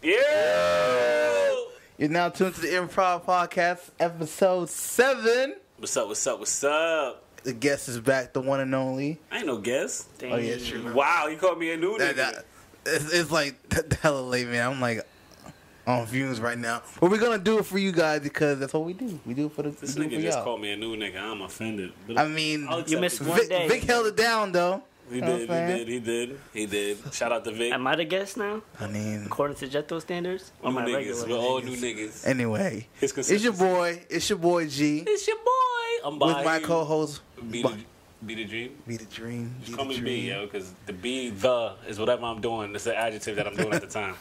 Yeah. You're now tuned to the InProv Podcast, episode 7. What's up? What's up? What's up? The guest is back, the one and only. I ain't no guest. Oh, yeah, true. Wow, you called me a new nigga. It's like hella late, man. I'm like on fumes right now. But we're going to do it for you guys because that's what we do. We do it for the This we do it nigga for just y'all. called me a new nigga. I'm offended. But I mean, I'll you missed accept it. one day. Vic held it down, though. He did. Shout out to Vic. Am I the guest now? I mean, According to Jetto standards? Or New my niggas. regular? We're all new niggas. anyway, His it's your boy. It's your boy G. It's your boy. I'm With my co-host, Be the dream. Be the Dream. Just call me B, yo, because the is whatever I'm doing. It's the adjective that I'm doing at the time.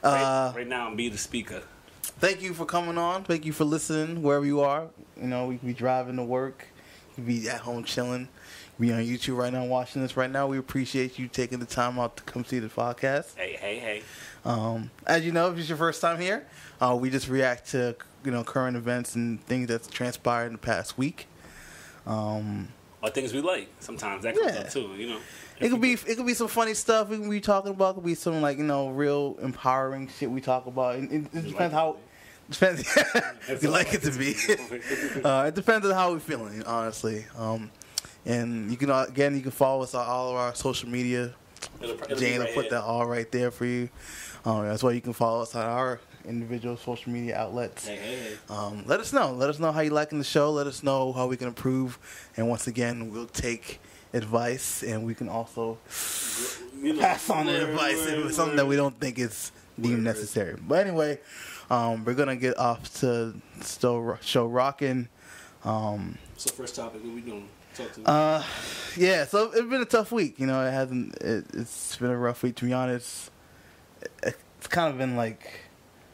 Right now, I'm be the speaker. Thank you for coming on. Thank you for listening wherever you are. You know, we could be driving to work. You could be at home chilling. Be on YouTube right now watching this right now. We appreciate you taking the time out to come see the podcast. Hey. As you know, if it's your first time here, we just react to, current events and things that's transpired in the past week. Or things we like. Sometimes that comes up too, It could be some funny stuff we can be talking about. It could be some real empowering shit we talk about. It depends how. Depends. You like it to be. It depends on how we're feeling, honestly. And you can follow us on all of our social media. Jane will put that all right there for you. That's why you can follow us on our individual social media outlets. Hey. Let us know. Let us know how you liking the show. Let us know how we can improve. And once again, we'll take advice, and we can also pass on the advice if it's something that we don't think is deemed necessary. But anyway, we're gonna get off to show rocking. So first topic, what we doing? Talk to me. Yeah. So it's been a tough week. It's been a rough week, to be honest. It's kind of been like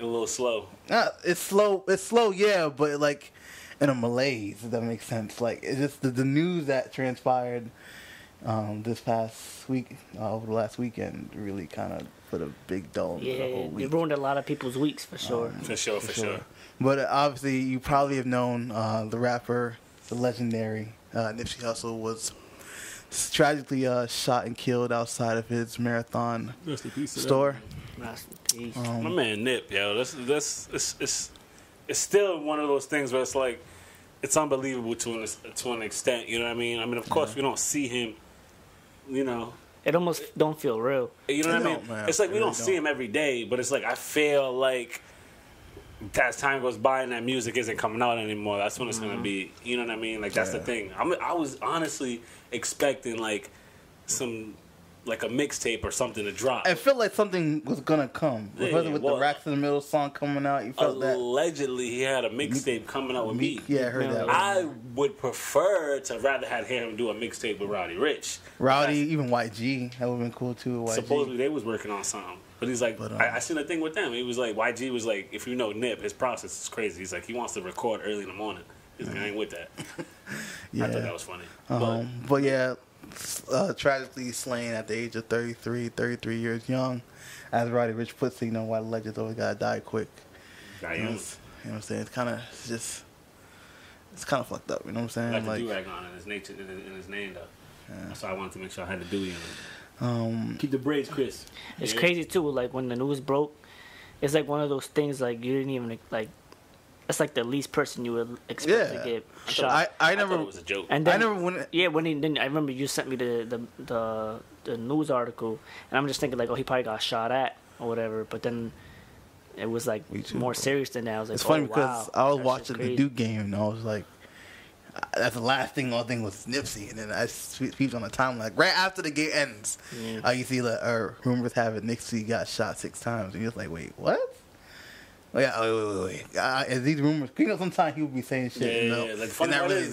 A little slow. It's slow. It's slow, yeah, but like in a malaise, if that makes sense. Like it's just the news that transpired this past week, over the last weekend, really kind of put a big dull in the whole week. It ruined a lot of people's weeks for sure. For sure. But obviously, you probably have known the rapper, the legendary Nipsey Hussle was tragically shot and killed outside of his marathon store. Rest in peace. My man Nip, yo, it's still one of those things where it's like it's unbelievable to an extent. You know what I mean? I mean, of course, we don't see him. It almost don't feel real. You know what I mean? Man, it's like we really don't see him every day, but it's like I feel like as time goes by and that music isn't coming out anymore, that's when it's gonna be. You know what I mean? Like that's the thing. I was honestly expecting like a mixtape or something to drop. I felt like something was gonna come. With the Racks in the Middle song coming out, you felt that. Allegedly, he had a mixtape coming out with me. Yeah, I heard that. I would prefer to rather have him do a mixtape with Roddy Rich. Even YG, that would have been cool too. YG. Supposedly they was working on something. But he's like, I seen a thing with them. He was like, YG was like, if you know Nip, his process is crazy. He's like, he wants to record early in the morning. He's like, I ain't with that. I thought that was funny. But yeah, tragically slain at the age of 33 years young. As Roddy Rich puts it, why the legends always gotta die quick. Die young. You know what I'm saying? It's kind of fucked up. You know what I'm saying? Like the do-rag on in his name, though. Yeah. So I wanted to make sure I had the dewey on it. Keep the braids, Chris. It's crazy too. Like when the news broke, it's like one of those things. Like you didn't even like. That's like the least person you would expect to get shot. I never. Thought it was a joke. And then, I never went. Yeah, I remember you sent me the news article, and I'm just thinking like, oh, he probably got shot at or whatever. But then it was like more serious than that. I was like, it's funny wow, because I was watching the Duke game, and I was like, that's the last thing. All thing was Nipsey, and then I peeped on the timeline right after the game ends. Yeah. You see rumors have it Nipsey got shot 6 times, and you're just like, wait, what? Oh, yeah, wait. These rumors, sometimes he would be saying shit, Like the funny part is,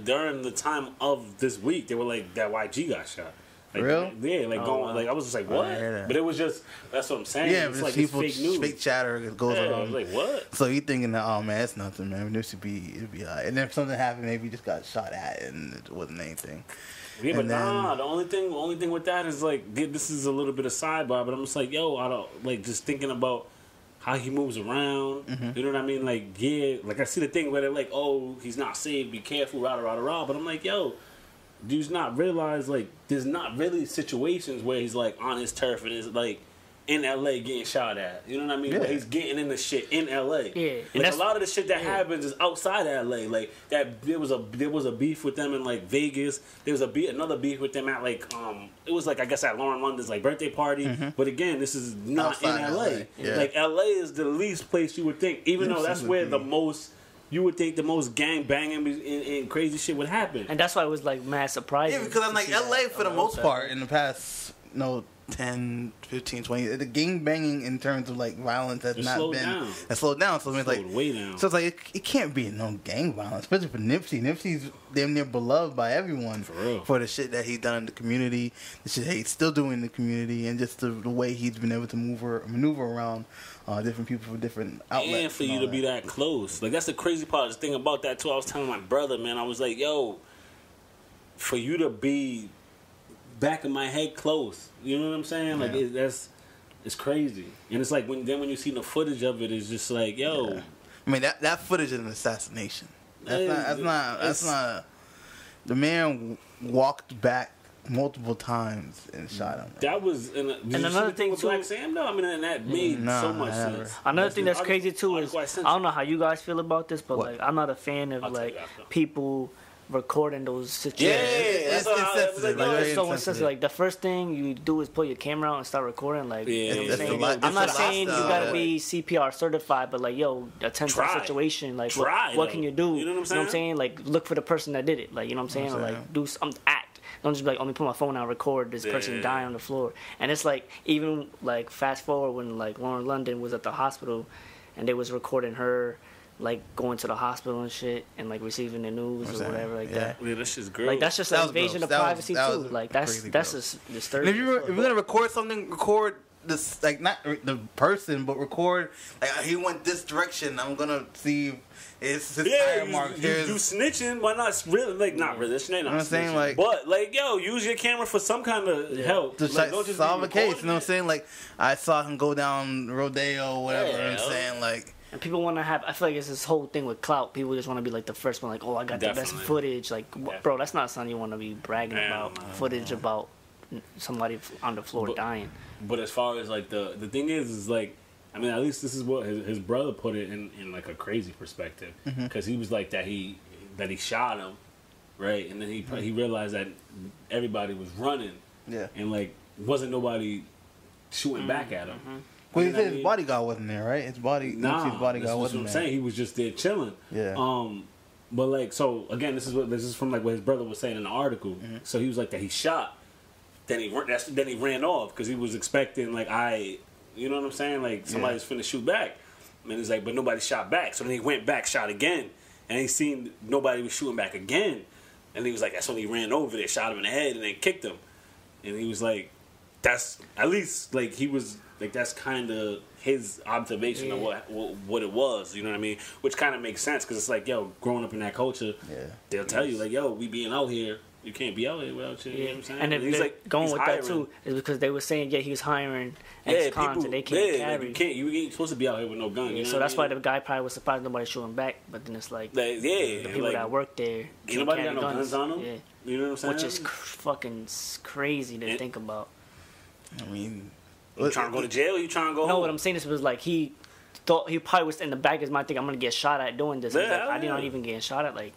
during the time of this week, they were like that YG got shot. Like, real? Yeah, like I was just like, what? But it was just that's what I'm saying. Yeah, it's like people fake news. fake chatter goes around. I was like, what? So you thinking that, oh man, it's nothing, man. It'd be alright. And then if something happened, maybe he just got shot at and it wasn't anything. Yeah, but the only thing with that is like this is a little bit of sidebar, but I'm just like, yo, I don't like just thinking about how he moves around. You know what I mean? Like, yeah, like I see the thing where they're like, oh, he's not safe, be careful, rah. But I'm like, yo, do you not realize like there's not really situations where he's like on his turf and it's like in LA getting shot at. You know what I mean? Yeah. Like, he's getting in the shit in LA. Yeah. And Like a lot of the shit that happens is outside of LA. Like that there was a beef with them in like Vegas. There was another beef with them at like it was like I guess at Lauren London's like birthday party. But again, this is not Outside in LA. Yeah. Like LA is the least place you would think, even though that's where the most you would think the most gang banging and crazy shit would happen. And that's why it was like mad surprising. Yeah, because I'm to like see LA that for the around most that. part in the past 10, 15, 20, the gang banging in terms of like violence has not slowed been down. has slowed down. So it's like Slowed way down. So it's like it can't be no gang violence, especially for Nipsey. Nipsey's damn near beloved by everyone For real. for the shit that he's done in the community, the shit that he's still doing in the community, and just the way he's been able to maneuver around different people for different outlets. And for you to be that close. Like, that's the crazy part. The thing about that, too, I was telling my brother, man, I was like, yo, for you to be back of my head close, you know what I'm saying? Like, it's crazy. And it's like, when you see the footage of it, it's just like, yo. Yeah. I mean, that footage is an assassination. That's not. The man walked back multiple times and shot him. That was and another thing with too. Black Sam though. I mean, and that made so much sense. Another thing that's crazy too is I don't know how you guys feel about this, but What? like I'm not a fan of I'll tell like you after. people recording those situations. Yeah, that's insensitive. what I was like, Like, It's so insensitive. insensitive. Like the first thing you do is pull your camera out and start recording. Like, Yeah, you know what I'm that's saying? the li- I'm that's not the saying you lifestyle. gotta be CPR certified, but like, yo, a tense Try. situation. Like, Try, what though. can you do? You know what I'm saying? Like, look for the person that did it. Like, you know what I'm saying? Or, like, do some act. Don't just be like, let me put my phone out and record this person dying on the floor. And it's like, even like fast forward when like Lauren London was at the hospital, and they was recording her like going to the hospital and shit, and like receiving the news or whatever like that. Yeah, that's just great. Like that's just That an was invasion gross. of That was- privacy that too. was Like that's crazy that's gross. just And disturbing. if you're gonna record something, record this like not the person, but record like he went this direction. I'm gonna see it's his tire marks. you snitching. Why not really? Like, not really. Snitching, You know what I'm saying? Like, but like, yo, use your camera for some kind of help. to Like, don't just solve be a case. recording You know what I'm it. saying? Like, I saw him go down Rodeo, whatever. Yeah. I'm saying like. And people want to have. I feel like it's this whole thing with clout. People just want to be like the first one. Like, oh, I got the best Definitely. footage. Like, bro, that's not something you want to be bragging Hell about. no. Footage about somebody on the floor dying. But as far as like the thing is like, I mean, at least this is what his brother put it in like a crazy perspective, because he was like that he shot him, right, and then he realized that everybody was running, Yeah. and like wasn't nobody shooting back at him. Well, he You know said what I his mean? bodyguard wasn't there, right? His bodyguard That's what wasn't I'm there. saying. He was just there chilling. Yeah. But like, so again, this is from like what his brother was saying in the article. So he was like that he shot, then he ran off because he was expecting like you know what I'm saying, like somebody's finna shoot back. And he's like, but nobody shot back. So then he went back, shot again, and he seen nobody was shooting back again. And he was like, that's when he ran over there, shot him in the head, and then kicked him. And he was like, that's at least like he was like that's kind of his observation of what it was. You know what I mean? Which kind of makes sense because it's like, yo, growing up in that culture, they'll tell you like, yo, we being out here. You can't be out here without you. You know what I'm saying? And if he's they're like going he's with hiring. that too is because they were saying he was hiring ex-cons and they can't carry. Like you ain't supposed to be out here with no gun. You know So what that's I why mean? the guy probably was surprised nobody shooting back. But then it's like Like, the people like, that work there ain't can't nobody carry got no guns on them. Yeah. You know what I'm saying? Which is fucking crazy to think about. I mean, you trying to go to jail? You trying to go? No, home? what I'm saying is it was like he thought he probably was in the back of his mind thinking I'm gonna get shot at doing this. He's Yeah, like, hell I did not yeah. even get shot at. Like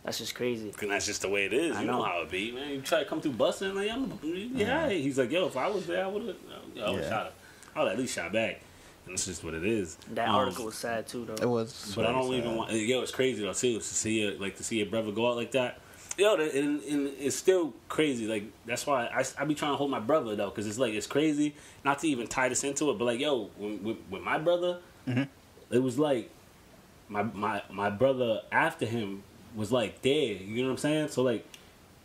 that's just crazy. And that's just the way it is. I You know know. how it be, man. You try to come through busting, like he's like, yo, if I was there, I would have shot him. I would at least shot back. And that's just what it is. That article was sad too, though. it was. But I don't even want. Yo, it's crazy though too to see your brother go out like that. Yo, and it's still crazy. Like that's why I be trying to hold my brother though, because it's like it's crazy not to even tie this into it. But like, yo, with my brother, it was like my brother after him was like dead. You know what I'm saying? So like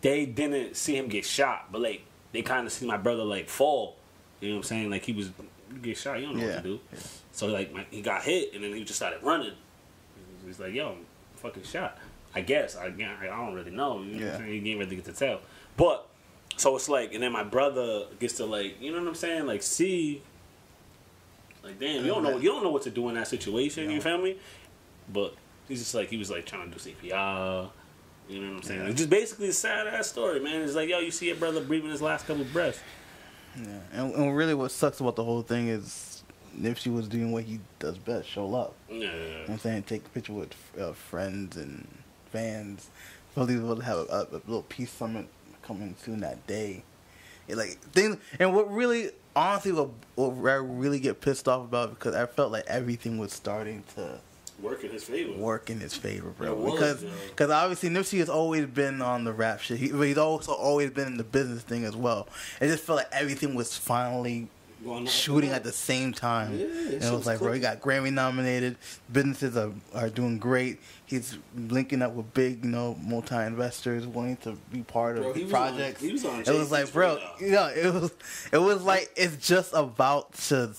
they didn't see him get shot, but like they kind of see my brother like fall. You know what I'm saying? Like he was get shot. You don't know what to do. Yeah. So like he got hit, and then he just started running. He's like, yo, I'm fucking shot. I guess I don't really know. You know what I'm saying? You ain't really get to tell. But so it's like, and then my brother gets to like, you know what I'm saying? Like see, like damn, you don't know what to do in that situation. You feel me? But he's just like he was like trying to do CPR. You know what I'm saying? It's just basically a sad ass story, man. It's like, yo, you see your brother breathing his last couple of breaths. Yeah, and really, what sucks about the whole thing is Nipsey was doing what he does best: show love. Yeah. You know what I'm saying, take a picture with friends and fans. Hopefully, we'll have a little peace summit coming soon that day. And what really, honestly, what I really get pissed off about, because I felt like everything was starting to work in his favor. Bro. Because obviously Nipsey has always been on the rap shit. But he's also always been in the business thing as well. It just felt like everything was finally shooting at the same time. Yeah, and it was like, bro, he got Grammy nominated. Businesses are doing great. He's linking up with big, multi-investors wanting to be part of the projects. He was on. It was like, bro, it was like it's just about to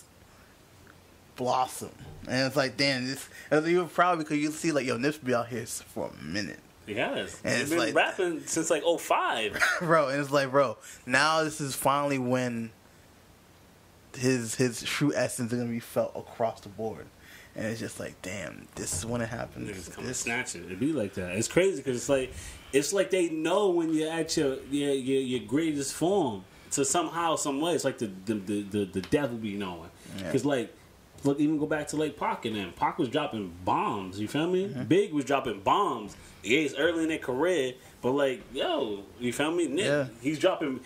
blossom. And it's like, damn, it's even proud because you see, like, Nipsey be out here for a minute. He has. And He's been rapping since, like, 05. Bro, and it's like, bro, now this is finally when his true essence is going to be felt across the board. And it's just like, damn, this is when it happens. Niggas come snatching. It be like that. It's crazy because it's like they know when you're at your greatest form. So somehow, some way, it's like the devil be knowing. Because, like, look, even go back to like Pac and them. Pac was dropping bombs. You feel me? Mm-hmm. Big was dropping bombs. Yeah, it's early in their career, but like, yo, you feel me? Nick, he's dropping.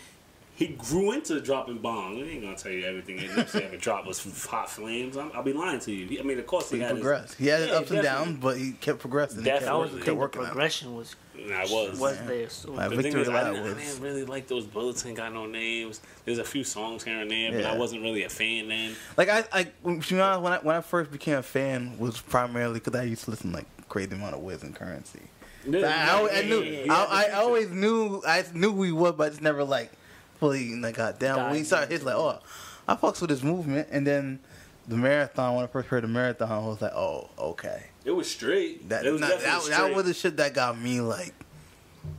He grew into dropping bombs. I ain't gonna tell you everything that Nipsey ever dropped was hot flames. I'll be lying to you. I mean, of course he had progressed. He had ups and downs, but he kept progressing. Definitely, the progression was. Nah, was there. So. The thing is, I didn't really like those bullets. Ain't got no names. There's a few songs here and there, but I wasn't really a fan then. Like to be honest, when I first became a fan was primarily because I used to listen like crazy amount of Wiz and Currency. I always knew who he was, but I just never like fully got down. When he started, it's like, oh, I fucks with this movement, and then the Marathon. When I first heard the Marathon, I was like, oh, okay. It was straight. That was the shit that got me like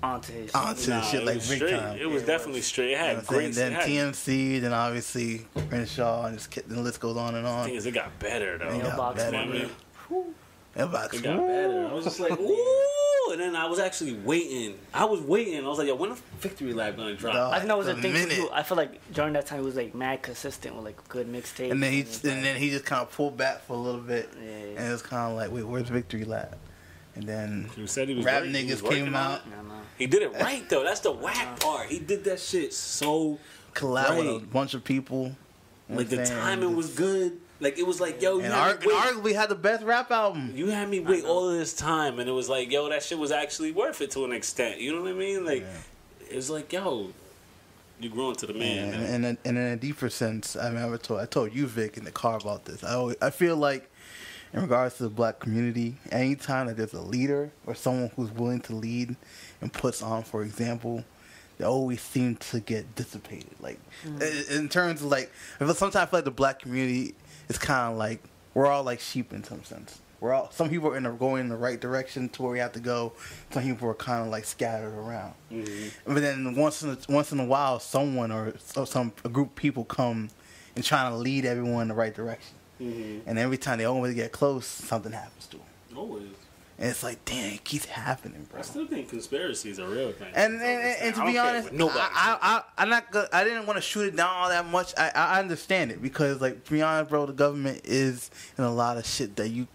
onto shit like big time. It was definitely straight. It had great. Then TMC, then obviously Crenshaw, and the list goes on and on. The thing is, it got better though. It got better. It got better. I was just like, ooh, and then I was actually waiting. I was like, yo, when the Victory Lap gonna drop? I think that was the thing too. I feel like during that time he was like mad consistent with like good mixtapes. And then he just kind of pulled back for a little bit, and it was kind of like, wait, where's Victory Lap? And then rap niggas came out. He did it right though. That's the whack part. He did that shit so collab with a bunch of people. Like the timing was good. Like it was like, yo, and arguably had the best rap album. You had me wait all of this time, and it was like, yo, that shit was actually worth it to an extent. You know what I mean? Like it was like, yo, you grew into the man. And in a deeper sense, I mean, I told you, Vic, in the car about this. I feel like, in regards to the black community, anytime that there's a leader or someone who's willing to lead and puts on, for example, they always seem to get dissipated. Like in terms of like, sometimes I feel like the black community is kind of like we're all like sheep in some sense. Some people are going in the right direction to where we have to go. Some people are kind of like scattered around. Mm-hmm. But then once in a while, someone or a group of people come and trying to lead everyone in the right direction. Mm-hmm. And every time they always get close, something happens to them. Always. And it's like, damn, it keeps happening, bro. I still think conspiracy is a real thing. And to be honest, I didn't want to shoot it down all that much. I understand it because, like, to be honest, bro, the government is in a lot of shit that you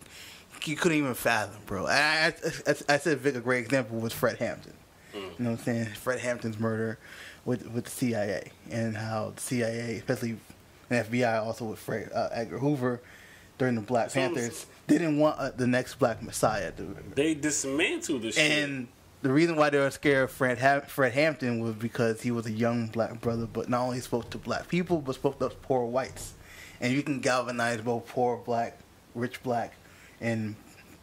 couldn't even fathom, bro. I said, Vic, a great example was Fred Hampton. You know what I'm saying? Fred Hampton's murder with the CIA and how the CIA, especially the FBI, also with Fred Edgar Hoover during the Black Panthers. They didn't want the next Black Messiah. They dismantled the shit. And the reason why they were scared of Fred Hampton was because he was a young black brother, but not only spoke to black people, but spoke to poor whites. And you can galvanize both poor black, rich black, and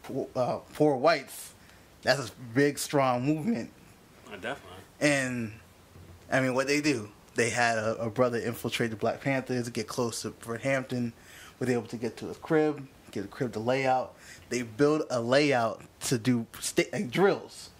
poor whites. That's a big, strong movement. Definitely. And, I mean, what they do, they had a brother infiltrate the Black Panthers, get close to Fred Hampton, was able to get to his crib, get the crib to layout. They built a layout to do drills.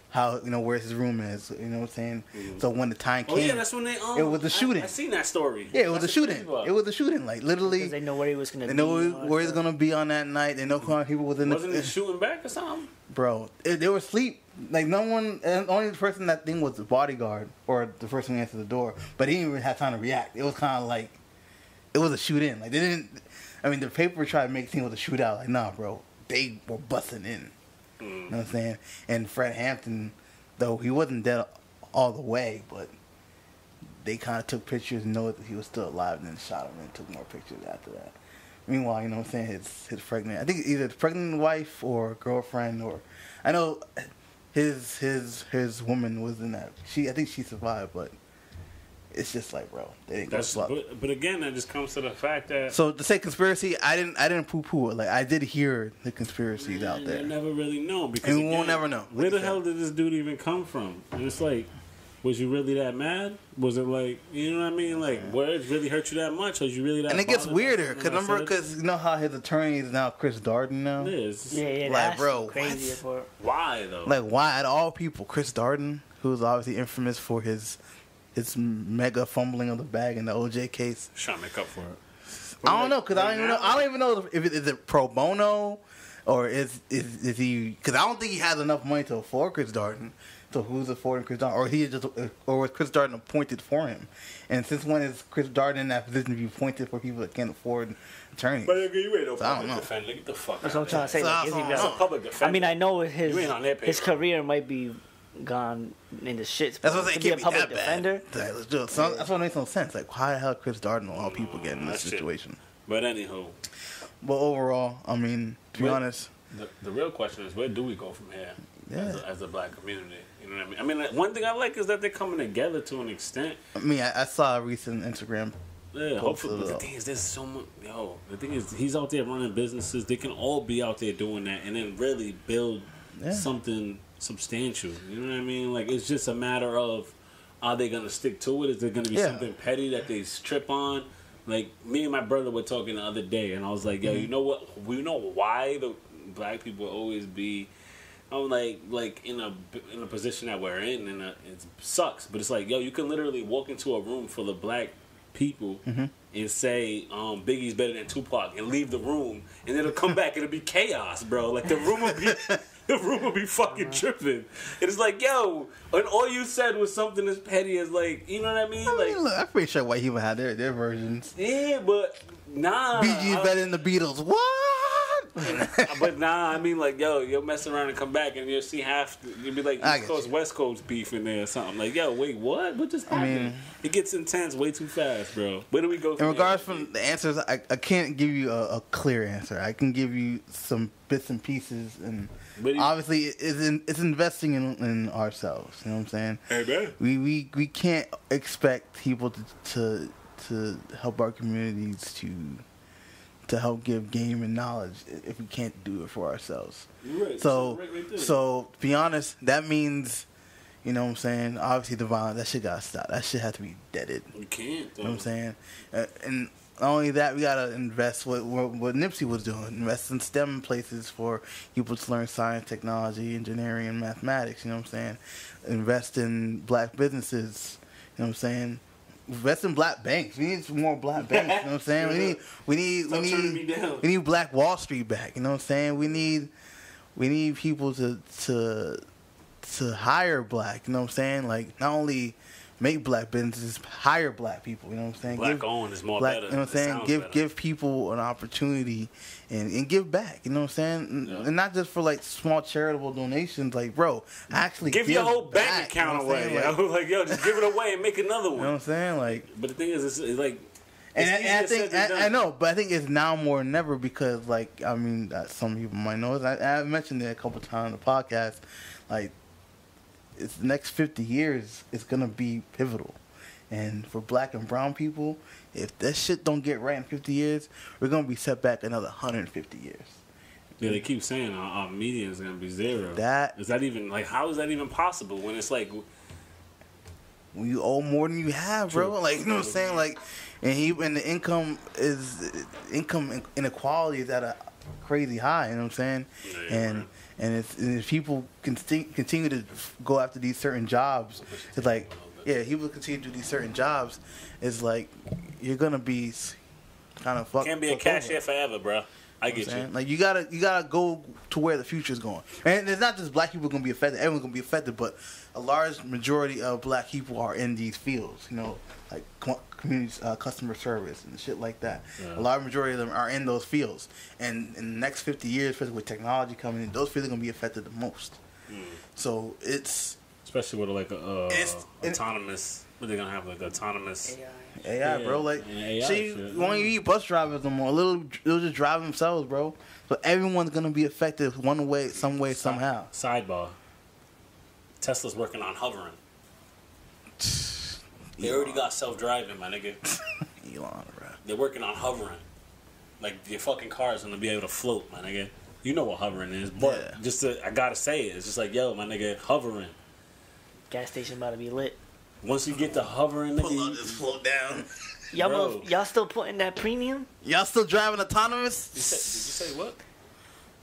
How, where his room is, you know what I'm saying? Mm-hmm. So when the time came, that's when they it was a shooting. I seen that story. Yeah, it was a shooting. It was a shooting, like literally. Because they know where he was gonna. They know where he's gonna be on that night. They know how many people was in. Wasn't he shooting back or something? Bro, they were asleep. Like no one, and only the person that thing was the bodyguard or the person who answered the door, but he didn't even have time to react. It was kind of like it was a shoot in. Like they didn't. I mean, the paper tried to make it seem it was a shootout. Like nah, bro, they were busting in. You know what I'm saying? And Fred Hampton, though he wasn't dead all the way, but they kind of took pictures and know that he was still alive, and then shot him and took more pictures after that. Meanwhile, you know what I'm saying, his pregnant, I think either pregnant wife or girlfriend, or I know his woman was in that. I think she survived, but it's just like, bro, they didn't go slow. But again, that just comes to the fact that, so to say conspiracy, I didn't poo it. Like I did hear the conspiracies out there. You never really know, because and we won't never know. Where the hell did this dude even come from? And it's like, was you really that mad? Was it like, you know what I mean? Like, words really hurt you that much? Or was you really that? And it gets weirder because you know how his attorney is now Chris Darden now. It is. Yeah, like, that's bro, crazy for why though? Like, why at all people? Chris Darden, who's obviously infamous for his mega fumbling of the bag in the OJ case. Trying to make up for it. I don't know, because I don't even know if is it pro bono or is he? Because I don't think he has enough money to afford Chris Darden. So who's affording Chris Darden, or was Chris Darden appointed for him? And since when is Chris Darden in that position to be appointed for people that can't afford attorneys? But you ain't no public defender. Get the fuck out. That's what I'm trying to say. Like, That's a public defender. I mean, I know his career might be gone into shits. That's what I'm saying. To be a public defender. Right, let's do it. So that's what makes no sense. Like, why the hell Chris Darden of all people get in this situation? But anywho. But overall, I mean, to be honest, the real question is, where do we go from here? Yeah. As a black community. You know what I mean? I mean, like, one thing I like is that they're coming together to an extent. I mean, I saw a recent Instagram. Yeah, hopefully. But the thing is, there's so much. The thing is, he's out there running businesses. They can all be out there doing that, and then really build something substantial. You know what I mean? Like, it's just a matter of, are they gonna stick to it? Is there gonna be something petty that they trip on? Like, me and my brother were talking the other day, and I was like, yo, you know what? We know why the black people always be. I'm like in a position that we're in, and it sucks. But it's like, yo, you can literally walk into a room full of black people and say Biggie's better than Tupac, and leave the room, and it'll come back. It'll be chaos, bro. Like the room will be fucking tripping. And it's like, yo, and all you said was something as petty as like, you know what I mean? Look, I'm pretty sure white people had their versions. Yeah, but nah. BG is better than the Beatles. What? But nah, I mean, like, yo, you'll mess around and come back and you'll see you'll be like East Coast, West Coast beef in there or something. Like, yo, wait, what? What just happened? I mean, it gets intense way too fast, bro. Where do we go from in regards from the answers, I can't give you a clear answer. I can give you some bits and pieces, and obviously it's investing in ourselves. You know what I'm saying? Hey, man. We can't expect people to help our communities to help give game and knowledge if we can't do it for ourselves. Right. So to be honest, that means, you know what I'm saying, obviously the violence, that shit gotta stop. That shit has to be deaded. We can't, though. You know what I'm saying? And not only that, we gotta invest what Nipsey was doing. Invest in STEM places for people to learn science, technology, engineering, and mathematics. You know what I'm saying? Invest in black businesses. You know what I'm saying? Invest in black banks. We need some more black banks. You know what I'm saying? We need Black Wall Street back. You know what I'm saying? We need people to hire black. You know what I'm saying? Like, not only make black businesses, hire black people. You know what I'm saying? Black owned is more better. You know what I'm saying? Give people an opportunity and give back. You know what I'm saying? Yeah. And not just for like small charitable donations. Like, bro, actually give your whole bank account away. You know? Like, yo, just give it away and make another one. You know what I'm saying? Like, but the thing is, it's like. And I think I know, but I think it's now more than ever because, like, I mean, some people might know. I mentioned it a couple times on the podcast. Like, it's the next 50 years is gonna be pivotal, and for black and brown people, if that shit don't get right in 50 years, we're gonna be set back another 150 years. Yeah, they keep saying our median is gonna be zero. Is that even like, how is that even possible when it's like when you owe more than you have, bro? True. Like, you know what I'm saying? Like, and the income inequality is at a crazy high. You know what I'm saying? Yeah, and if people continue to go after these certain jobs, it's like, people continue to do these certain jobs. It's like you're gonna be kind of fucked. Can't be a cashier forever, bro. I get you. Like you gotta go to where the future is going, and it's not just black people gonna be affected. Everyone's gonna be affected, but a large majority of black people are in these fields. You know, like community customer service and shit like that. Yeah. A large majority of them are in those fields, and in the next 50 years, especially with technology coming in, those fields are gonna be affected the most. So it's especially with like autonomous. What they gonna have like autonomous AI, bro. Like, see, when you bus drivers no more, they'll just drive themselves, bro. So everyone's gonna be affected one way, somehow. Sidebar: Tesla's working on hovering. They already got self-driving, my nigga. Elon, bro. They're working on hovering. Like your fucking car is gonna be able to float, my nigga. You know what hovering is, but I gotta say it. It's just like, yo, my nigga, hovering. Gas station about to be lit. Once you get to hovering, nigga, pull up, just float down. Y'all still putting that premium? Y'all still driving autonomous? Did you say what?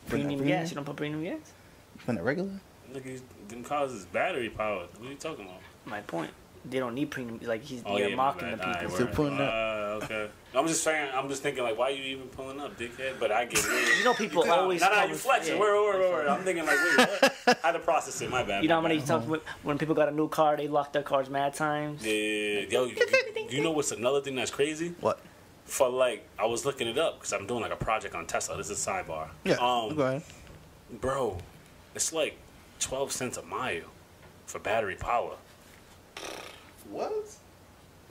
Premium gas. You don't put premium gas? You putting it regular? Nigga, them cars is battery powered. What are you talking about? My point. They don't need premium. Like you're mocking the people. Right, still putting up. Okay. I'm just saying. I'm just thinking like, why you even pulling up, dickhead? But I get it. You know, people always. No, you flexing. Word. I'm thinking like, wait, what? I had to process it. My bad. You know how many times when people got a new car, they lock their cars mad times. Yeah. Yo, you know what's another thing that's crazy? What? For like, I was looking it up because I'm doing like a project on Tesla. This is a sidebar. Yeah. Go ahead. Bro, it's like 12 cents a mile for battery power. What?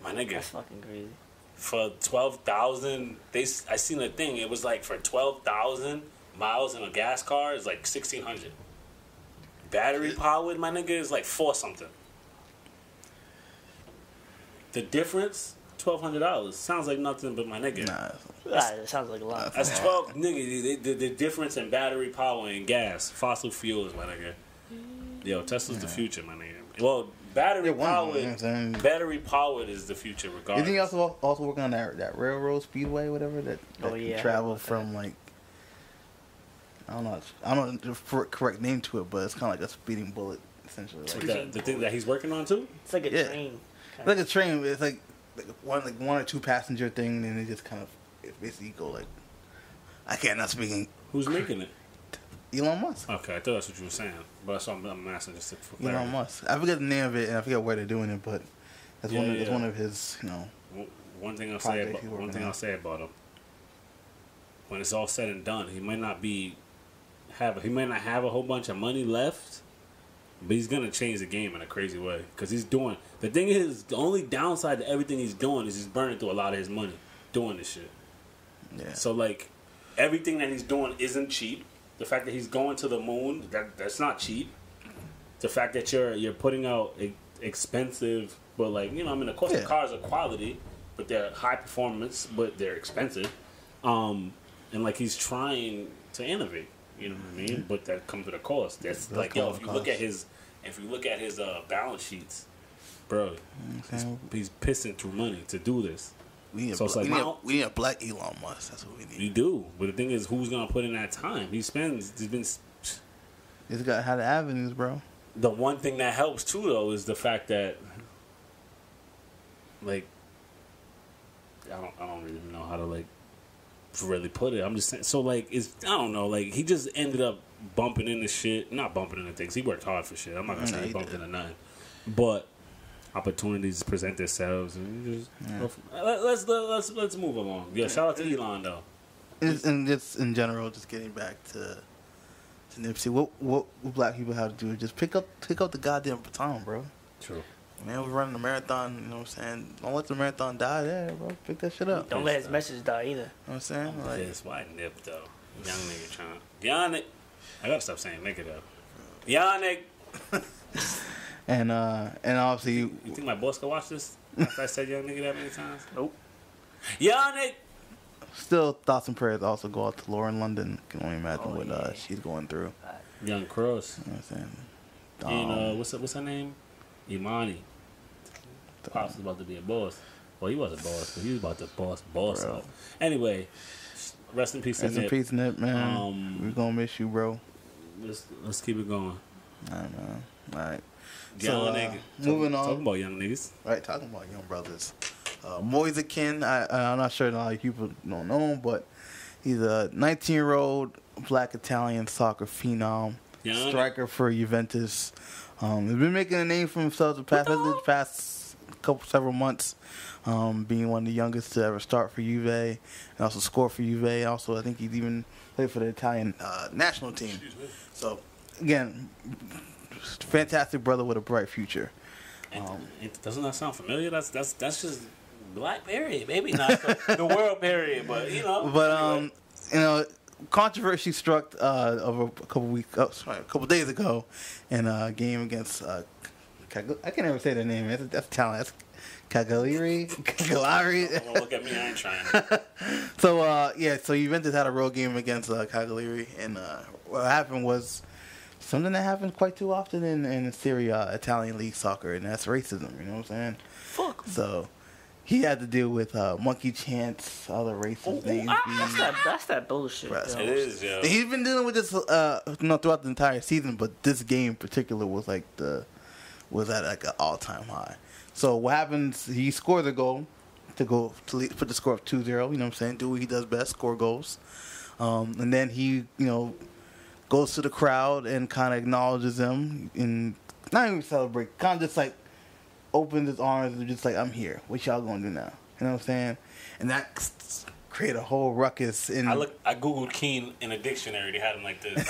My nigga. That's fucking crazy. For 12,000, I seen a thing. It was like for 12,000 miles in a gas car, it's like 1,600. Battery powered, my nigga, is like 4 something. The difference, $1,200. Sounds like nothing, but my nigga. It sounds like a lot. That's 12, nigga. The difference in battery power and gas, fossil fuels, my nigga. Yo, Tesla's the future, my nigga. Well, battery powered is the future, regardless. You think also working on that railroad speedway, whatever that can travel from like I don't know the correct name to it, but it's kind of like a speeding bullet essentially. Like the thing that he's working on too. It's like a train. It's like a train. It's like one or two passenger thing, and it just kind of basically go like I can't not speaking. Who's making it? Elon Musk. Okay, I thought that's what you were saying, but that's what I'm asking just for clarity. Elon Musk. I forget the name of it, and I forget where they're doing it, but that's one of his, One thing I'll say about him, when it's all said and done, he might not have a whole bunch of money left, but he's gonna change the game in a crazy way because he's doing. The thing is, the only downside to everything he's doing is he's burning through a lot of his money doing this shit. Yeah. So like, everything that he's doing isn't cheap. The fact that he's going to the moon, that's not cheap. The fact that you're putting out expensive, but like, of course the cars are quality, but they're high performance, but they're expensive. And like he's trying to innovate, you know what I mean? But that comes with a cost. That's like, if you look at his balance sheets, bro, he's pissing through money to do this. We need a black Elon Musk. That's what we need. You do, but the thing is, who's gonna put in that time? He's got had the avenues, bro. The one thing that helps too, though, is the fact that, like, I don't really know how to like really put it. I'm just saying. So like, I don't know. Like, he just ended up bumping into shit. Not bumping into things. He worked hard for shit. I'm not gonna say he bumped into nothing, but opportunities present themselves, and let's move along. Yeah, shout out to Elon though. And just in general, just getting back to Nipsey, what black people have to do is just pick up the goddamn baton, bro. True. Man, we're running a marathon. You know what I'm saying? Don't let the marathon die there, bro. Pick that shit up. Don't let his message die either. You know what I'm saying? Like, why Nip though? Young nigga trying. Yannick. I gotta stop saying nigga though. Yannick. And obviously, you think my boss can watch this? After I said young nigga that many times? Nope. Yannick. Still, thoughts and prayers also go out to Lauren London. Can only imagine what she's going through. Young Cross. You know what I'm saying? And what's her name? Imani. Pops was about to be a boss. Well, he was a boss, but he was about to boss up. Anyway, rest in peace, Nip. Rest in peace, Nip, man. We're gonna miss you, bro. Let's keep it going. All right, man. All right. Young nigga. Moving on. Talking about young niggas. Right, talking about young brothers. Moise Kean, I'm not sure a lot of people don't know him, but He's a 19-year-old black Italian soccer phenom, striker for Juventus. He's been making a name for himself the past several months, being one of the youngest to ever start for Juve and also score for Juve. Also, I think he's even played for the Italian national team. So, again, fantastic brother with a bright future. Doesn't that sound familiar? That's just black period, maybe not the world period, but you know. But anyway. you know, controversy struck over a couple days ago in a game against I can't ever say their name. That's talent. That's Cagliari. Don't look at me. I ain't trying. So so Juventus had a road game against Cagliari, and what happened was something that happens quite too often in Serie A, Italian league soccer, and that's racism. You know what I'm saying? Fuck. So he had to deal with monkey chants, other racist names. That's that bullshit. It is, yeah. He's been dealing with this, throughout the entire season, but this game in particular was at like an all-time high. So what happens? He scores a goal to put the score up 2-0. You know what I'm saying? Do what he does best, score goals. And then he, goes to the crowd and kind of acknowledges them and not even celebrate, kind of just like opens his arms and just like, I'm here. What y'all gonna do now? You know what I'm saying? And that created a whole ruckus. I Googled Kean in a dictionary. They had him like this.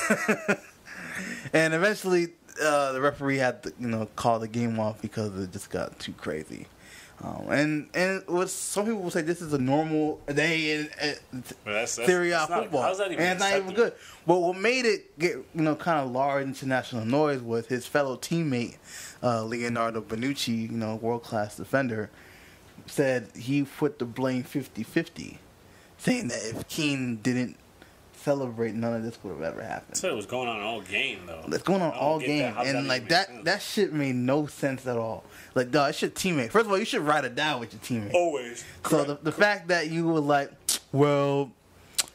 And eventually, the referee had to, call the game off because it just got too crazy. And what some people will say, this is a normal day in Serie A football, how's that even and it's not even good. But what made it get kind of large international noise was his fellow teammate Leonardo Bonucci, world class defender, said he put the blame 50-50, saying that if Kean didn't celebrate, none of this would have ever happened. So it was going on all game though. It's going on all game, and like that shit made no sense at all. Like, dog, it's your teammate. First of all, you should ride or die with your teammate. Always. So the fact that you were like, well,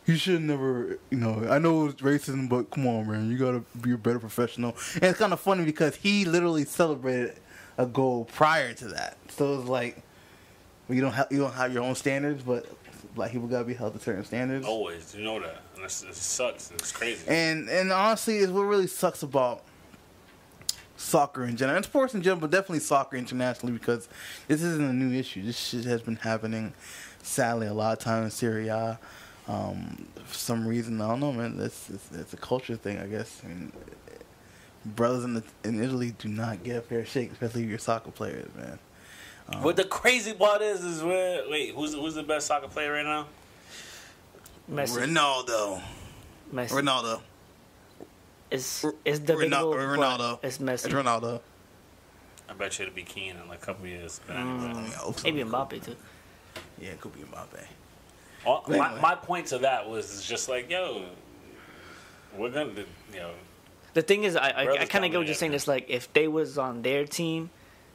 you should never, I know it's racism, but come on, man, you gotta be a better professional. And it's kind of funny because he literally celebrated a goal prior to that. So it's like, you don't have your own standards, but black people gotta be held to certain standards. Always, you know that. And it sucks. It's crazy. And honestly, it's what really sucks about soccer in general, and sports in general, but definitely soccer internationally, because this isn't a new issue. This shit has been happening, sadly, a lot of times in Serie A. For some reason, I don't know, man. It's a culture thing, I guess. I mean, brothers in Italy do not get a fair shake, especially if you're soccer players, man. What the crazy part is who's the best soccer player right now? Messi. Ronaldo. It's debatable. Ronaldo. It's Messi. It's Ronaldo. I bet you it'll be Kean in like a couple years. Maybe Mbappe too. Yeah, it could be Mbappe. My point to that was just like, we're gonna, The thing is, I kind of get what you're saying. It's like if they was on their team,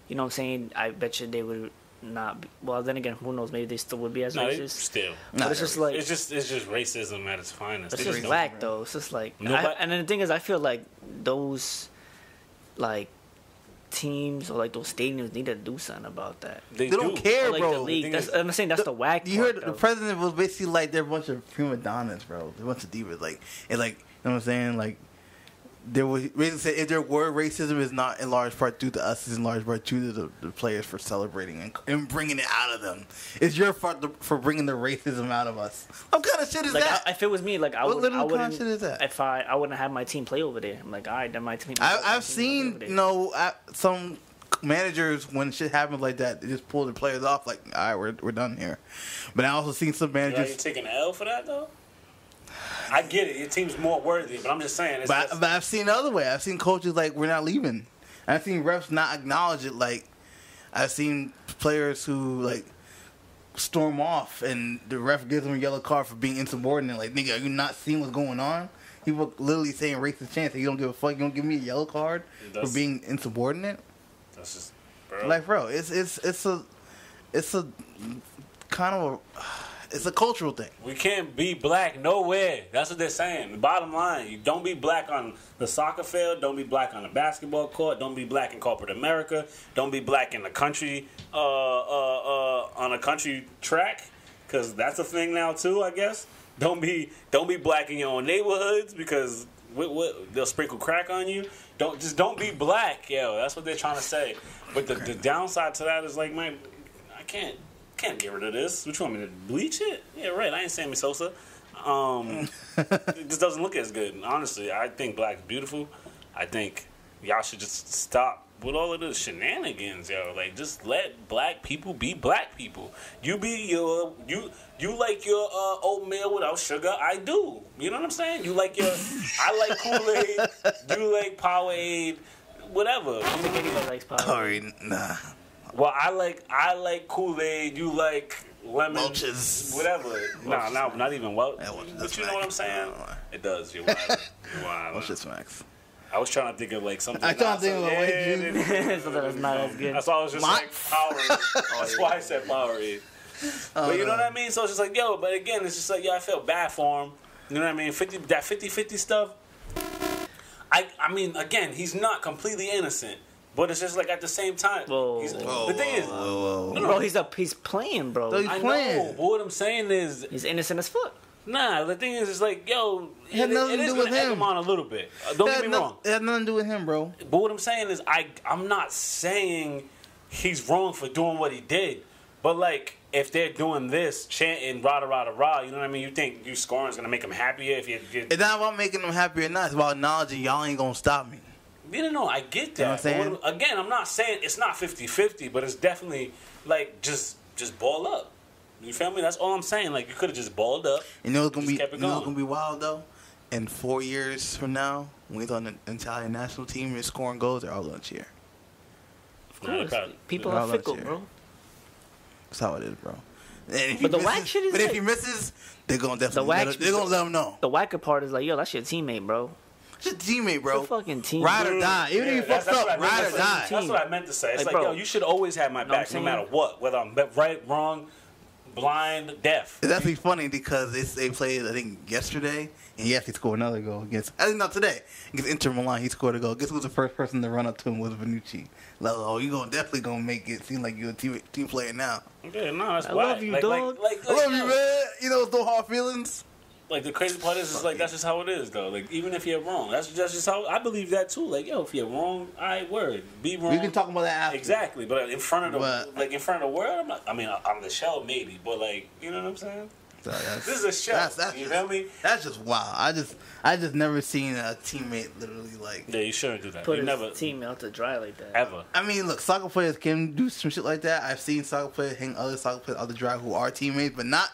you know what I'm saying? I bet you they would not be, well, then again, who knows? Maybe they still would be as racist. Still. But it's just like it's just racism at its finest. It's just whack though. It's just like and then the thing is, I feel like those like teams or like those stadiums need to do something about that. They don't care, or, like, bro. The league. I'm saying that's the whack. You heard the president was basically like they're a bunch of prima donnas, bro. They're a bunch of divas, you know what I'm saying? Like, there was basically said if there were racism, is not in large part due to us, it's in large part due to the players for celebrating and bringing it out of them. It's your fault for bringing the racism out of us. What kind of shit is that? If it was me, like I wouldn't. Kind of shit is that? If I wouldn't have my team play over there. I'm like, all right, then my team. I've seen some managers when shit happens like that, they just pull the players off. Like, all right, we're done here. But I also seen some managers. You taking an L for that though? I get it. Your team's more worthy, but I'm just saying. But I've seen the other way. I've seen coaches like, we're not leaving. I've seen refs not acknowledge it. Like, I've seen players who like storm off, and the ref gives them a yellow card for being insubordinate. Like, nigga, are you not seeing what's going on? People literally saying racist chants. You don't give a fuck. You don't give me a yellow card for being insubordinate. That's just, bro. Like, bro, it's a kind of it's a cultural thing. We can't be black nowhere. That's what they're saying. The bottom line, you don't be black on the soccer field. Don't be black on the basketball court. Don't be black in corporate America. Don't be black in the country, on a country track, because that's a thing now too, I guess. Don't be black in your own neighborhoods because they'll sprinkle crack on you. Don't be black, yo. That's what they're trying to say. But the downside to that is like, man, I can't get rid of this. What you want me to bleach it? Yeah, right. I ain't Sammy Sosa. It just doesn't look as good. Honestly, I think black is beautiful. I think y'all should just stop with all of the shenanigans, yo. Like, just let black people be black people. You like your oatmeal without sugar. I do. You know what I'm saying? You like your. I like Kool-Aid. You like Powerade. Whatever. I don't think anybody likes Powerade. Nah. Well, I like Kool-Aid. You like lemon. Welch's. Whatever. Nah, not even Welch. But you know what I'm saying? It does. You're wild. Welch's smacks. I was trying to think of like something. I trying to think of a something that's not as good. That's why I was just like Powerade. That's why I said Powerade. But you know what I mean? So it's just like, yo, but again, it's just like, yo, I feel bad for him. You know what I mean? 50-50 stuff. I mean, again, he's not completely innocent. But it's just like at the same time. The thing is, bro, he's playing, bro. He's playing. Know, but what I'm saying is, he's innocent as fuck. Nah, the thing is, it's like, yo, it had nothing to do with him. Him on a little bit. Don't get me wrong. It had nothing to do with him, bro. But what I'm saying is, I'm not saying he's wrong for doing what he did. But like, if they're doing this, chanting rah rah rah rah, you know what I mean? You think you scoring is gonna make him happier if you? It's not about making him happy or not. It's about acknowledging y'all ain't gonna stop me. You know, I get that. You know what I'm saying? But again, I'm not saying it's not 50-50, but it's definitely like just ball up. You feel me? That's all I'm saying. Like, you could have just balled up. You know what's gonna be wild though? In 4 years from now, when he's on the Italian national team and scoring goals, they're all gonna cheer. Of course, people are fickle, bro. That's how it is, bro. But the whack shit is. But if he misses, they're gonna definitely. They're gonna let him know. The wacker part is like, yo, that's your teammate, bro. It's your teammate, bro. It's your fucking team. Ride or die. Even if you fucked up, ride or die. That's what I meant to say. It's like, bro, yo, you should always have my back, no matter what. Whether I'm right, wrong, blind, deaf. It's actually funny because they played, I think, yesterday, and he actually scored another goal against. I think not today. Against Inter Milan, he scored a goal. Guess who was the first person to run up to him was Bonucci. Like, oh, you definitely gonna make it seem like you're a team player now. Okay, no, that's I love you, dog. I love you, man. You know, it's no hard feelings. Like, the crazy part is like, that's just how it is, though. Like, even if you're wrong, that's just how I believe that too. Like, yo, if you're wrong, be wrong. We can talk about that after. Exactly, but in front of the world, I'm not, I mean, on the show maybe, but like, you know what I'm saying? So this is a show. You feel me? That's just wild. I just never seen a teammate literally like. Yeah, you shouldn't do that. Put his teammate out to dry like that. Ever. I mean, look, soccer players can do some shit like that. I've seen soccer players hang other soccer players out to dry who are teammates, but not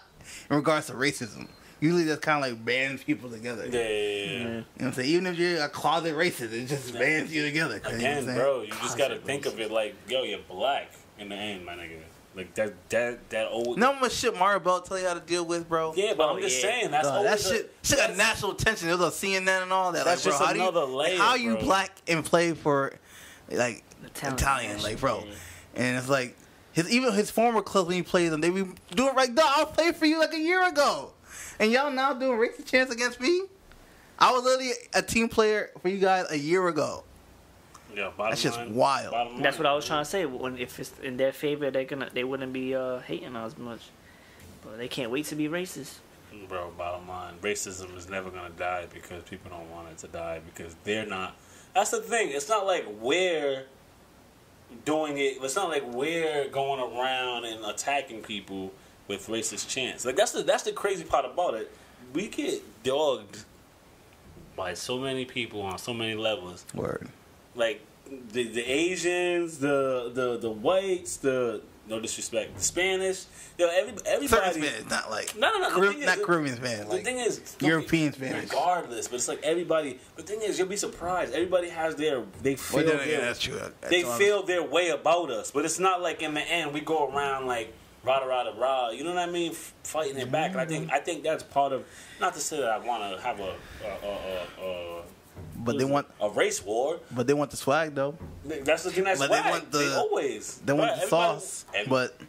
in regards to racism. Usually that's kind of like bands people together. Yeah. You know what I'm saying? Even if you're a closet racist, it just bands you together. Again, you know bro, you just got to think of it like, yo, you're black in the end, my nigga. Like, that old... Know how much shit Mario Belt tell you how to deal with, bro? Yeah, but I'm just saying, that's that shit got national attention. It was on CNN and all that. That's like, bro, just another layer, how you black and play for, like, Italian, like, bro. And it's like, even his former club when he played them, they be doing like, dog, I played for you like a year ago. And y'all now doing racist chants against me? I was literally a team player for you guys a year ago. Yeah, that's just wild. That's what I was trying to say. If it's in their favor, they wouldn't be hating as much. But they can't wait to be racist. Bro, bottom line, racism is never gonna die because people don't want it to die because they're not. That's the thing. It's not like we're doing it. It's not like we're going around and attacking people with racist chants. Like that's the crazy part about it. We get dogged by so many people on so many levels. Word. Like the Asians, the whites, no disrespect, the Spanish. Everybody. Spanish, not like no. Not Caribbean Spanish. The thing is, European Spanish. Regardless, but it's like everybody. The thing is, you'll be surprised. Everybody has they feel that's true. They feel their way about us, but it's not like in the end we go around like rah rah rah rah. You know what I mean? Fighting their back. And I think that's part of. Not to say that I want to have but they want a race war. But they want the swag though. That's the thing. That's swag. They always. They want the sauce. But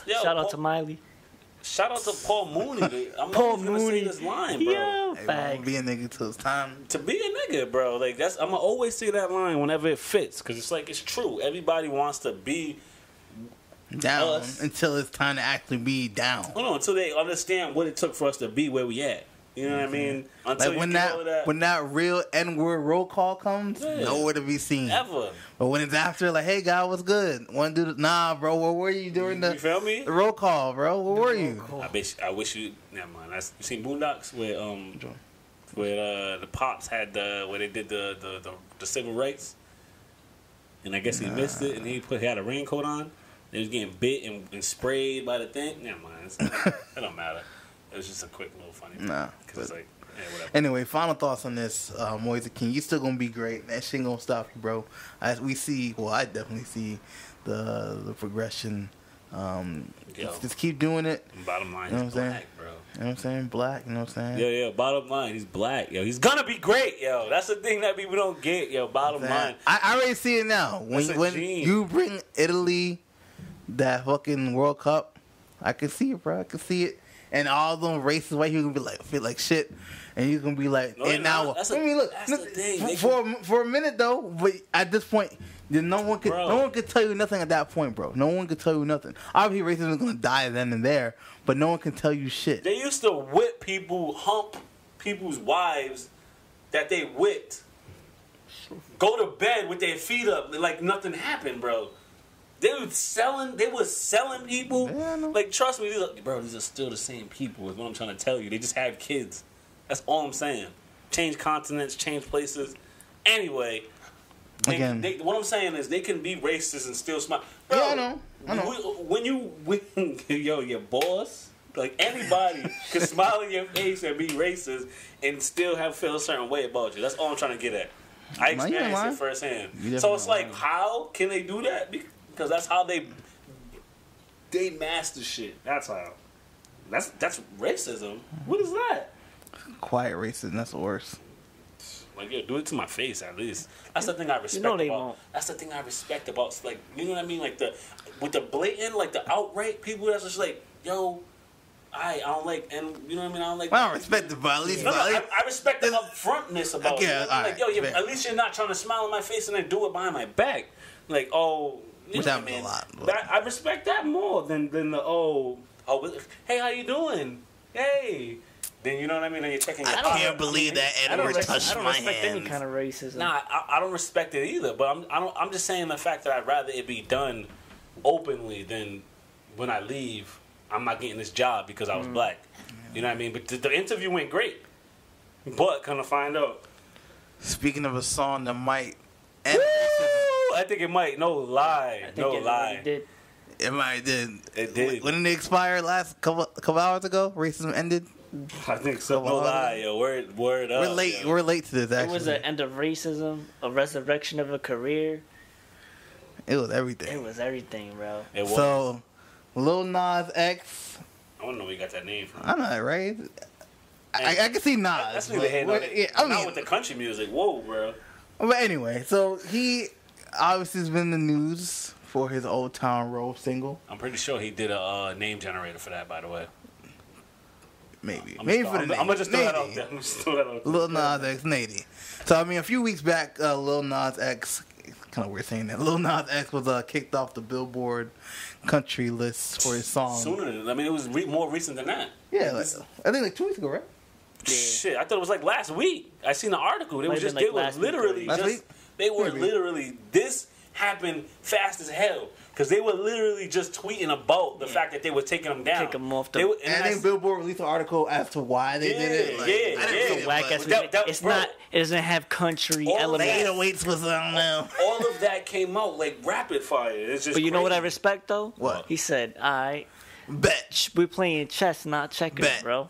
shout out to Miley. Shout out to Paul Mooney. I'm not gonna say this line, bro. Hey, be a nigga till it's time to be a nigga, bro. Like I'm gonna always say that line whenever it fits, because it's like it's true. Everybody wants to be down us until it's time to actually be down. Hold on, until they understand what it took for us to be where we at. You know what I mean? Until Like when you get all of that. when that real N-word roll call comes, nowhere to be seen. Ever. But when it's after, like, hey, guy, what's good? Want to do the, nah, bro, where were you during You feel me? the roll call, bro? Where were you? I wish you. Never mind. You seen Boondocks where the pops had where they did the civil rights, and I guess he missed it, and he had a raincoat on. He was getting bit and sprayed by the thing. Never mind. It don't matter. It was just a quick little funny thing. Nah. Because it's like, whatever. Anyway, final thoughts on this. Moise Kean, you still gonna be great. That shit ain't gonna stop you, bro. As we see, well, I definitely see the progression. Just keep doing it. Bottom line, You know he's what I'm black, bro. You know what I'm saying? Black, you know what I'm saying? Yeah. Bottom line, he's black, yo. He's gonna be great, yo. That's the thing that people don't get, yo. Bottom line. I already see it now. When gene. you bring Italy that fucking World Cup, I can see it, bro. I can see it. And all them racist white people gonna be like, feel like shit, and you gonna be like, No, and now that's I mean, look, the thing. for a minute though, but at this point, no one could tell you nothing at that point, bro. No one could tell you nothing. Obviously, racism is gonna die then and there, but no one can tell you shit. They used to whip people, hump people's wives that they whipped. Go to bed with their feet up like nothing happened, bro. They was selling people. Yeah, I know. Like, trust me, these are still the same people, is what I'm trying to tell you. They just have kids. That's all I'm saying. Change continents, change places. Anyway, what I'm saying is they can be racist and still smile. Bro, Yeah, I know. When your boss, like, anybody can smile in your face and be racist and still feel a certain way about you. That's all I'm trying to get at. I experienced it firsthand. So it's like, how can they do that? Because that's how they master shit. That's how. That's racism. What is that? Quiet racism, that's the worst. Like, yo, do it to my face at least. That's the thing I respect they about. won't. That's the thing I respect about. Like, you know what I mean? Like with the blatant, like the outright people that's just like, yo, I don't like, and you know what I mean? I don't like. I don't respect it, but at least. I respect the upfrontness about it. Yeah, You know what I mean? Like, yo, fair. at least you're not trying to smile in my face and then do it behind my back. Like, oh, you Which know what happens I mean? a lot, but- I respect that more than the hey, how you doing? Hey. Then you know what I mean? And you're checking your I can't believe that Edward touched my respect any hands. kind of racism. Nah, I don't respect it either. But I'm just saying the fact that I'd rather it be done openly than when I leave. I'm not getting this job because I was black. You know what I mean? But the interview went great. But kind of find out. Speaking of a song that might end Woo! I think it might. No lie. No lie. Did. it might did. It did. When did it expire? Last couple hours ago? Racism ended? I think so. No lie, yo. Word up. We're late. Yo. We're late to this, actually. It was an end of racism, a resurrection of a career. It was everything. It was everything, bro. It was. So, Lil Nas X. I don't know where you got that name from. I know that, right? I can see Nas. That's neither here nor there. Yeah, I Not mean, with the country music. Whoa, bro. but anyway, so he obviously has been in the news for his Old Town Road single. I'm pretty sure he did a name generator for that, by the way. Maybe. I'm Maybe just- for the I'm name. gonna just throw that out Maybe. there. I'm just throw that out there. Lil Nas X, Nady. So, I mean, a few weeks back, Lil Nas X, kind of weird saying that, Lil Nas X was kicked off the Billboard country list for his song. Sooner than, I mean, it was more recent than that. Yeah, I think like 2 weeks ago, right? Shit, I thought it was like last week. I seen the article. They Might was have just been they like were last week literally or Last just week? they were Maybe. literally this happened fast as hell because they were literally just tweeting about the fact that they were taking them down. Take 'em off the- They were, And I think Billboard released an article as to why they did it. Like, yeah, I didn't yeah. read it, Whack but ass that- it's bro. not. It doesn't have country All of elements. that- 808s was on now. all of that came out like rapid fire. It's just But you know what I crazy. respect though? What? He said, "I Bet. we're playing chess, not checkers, Bet. bro."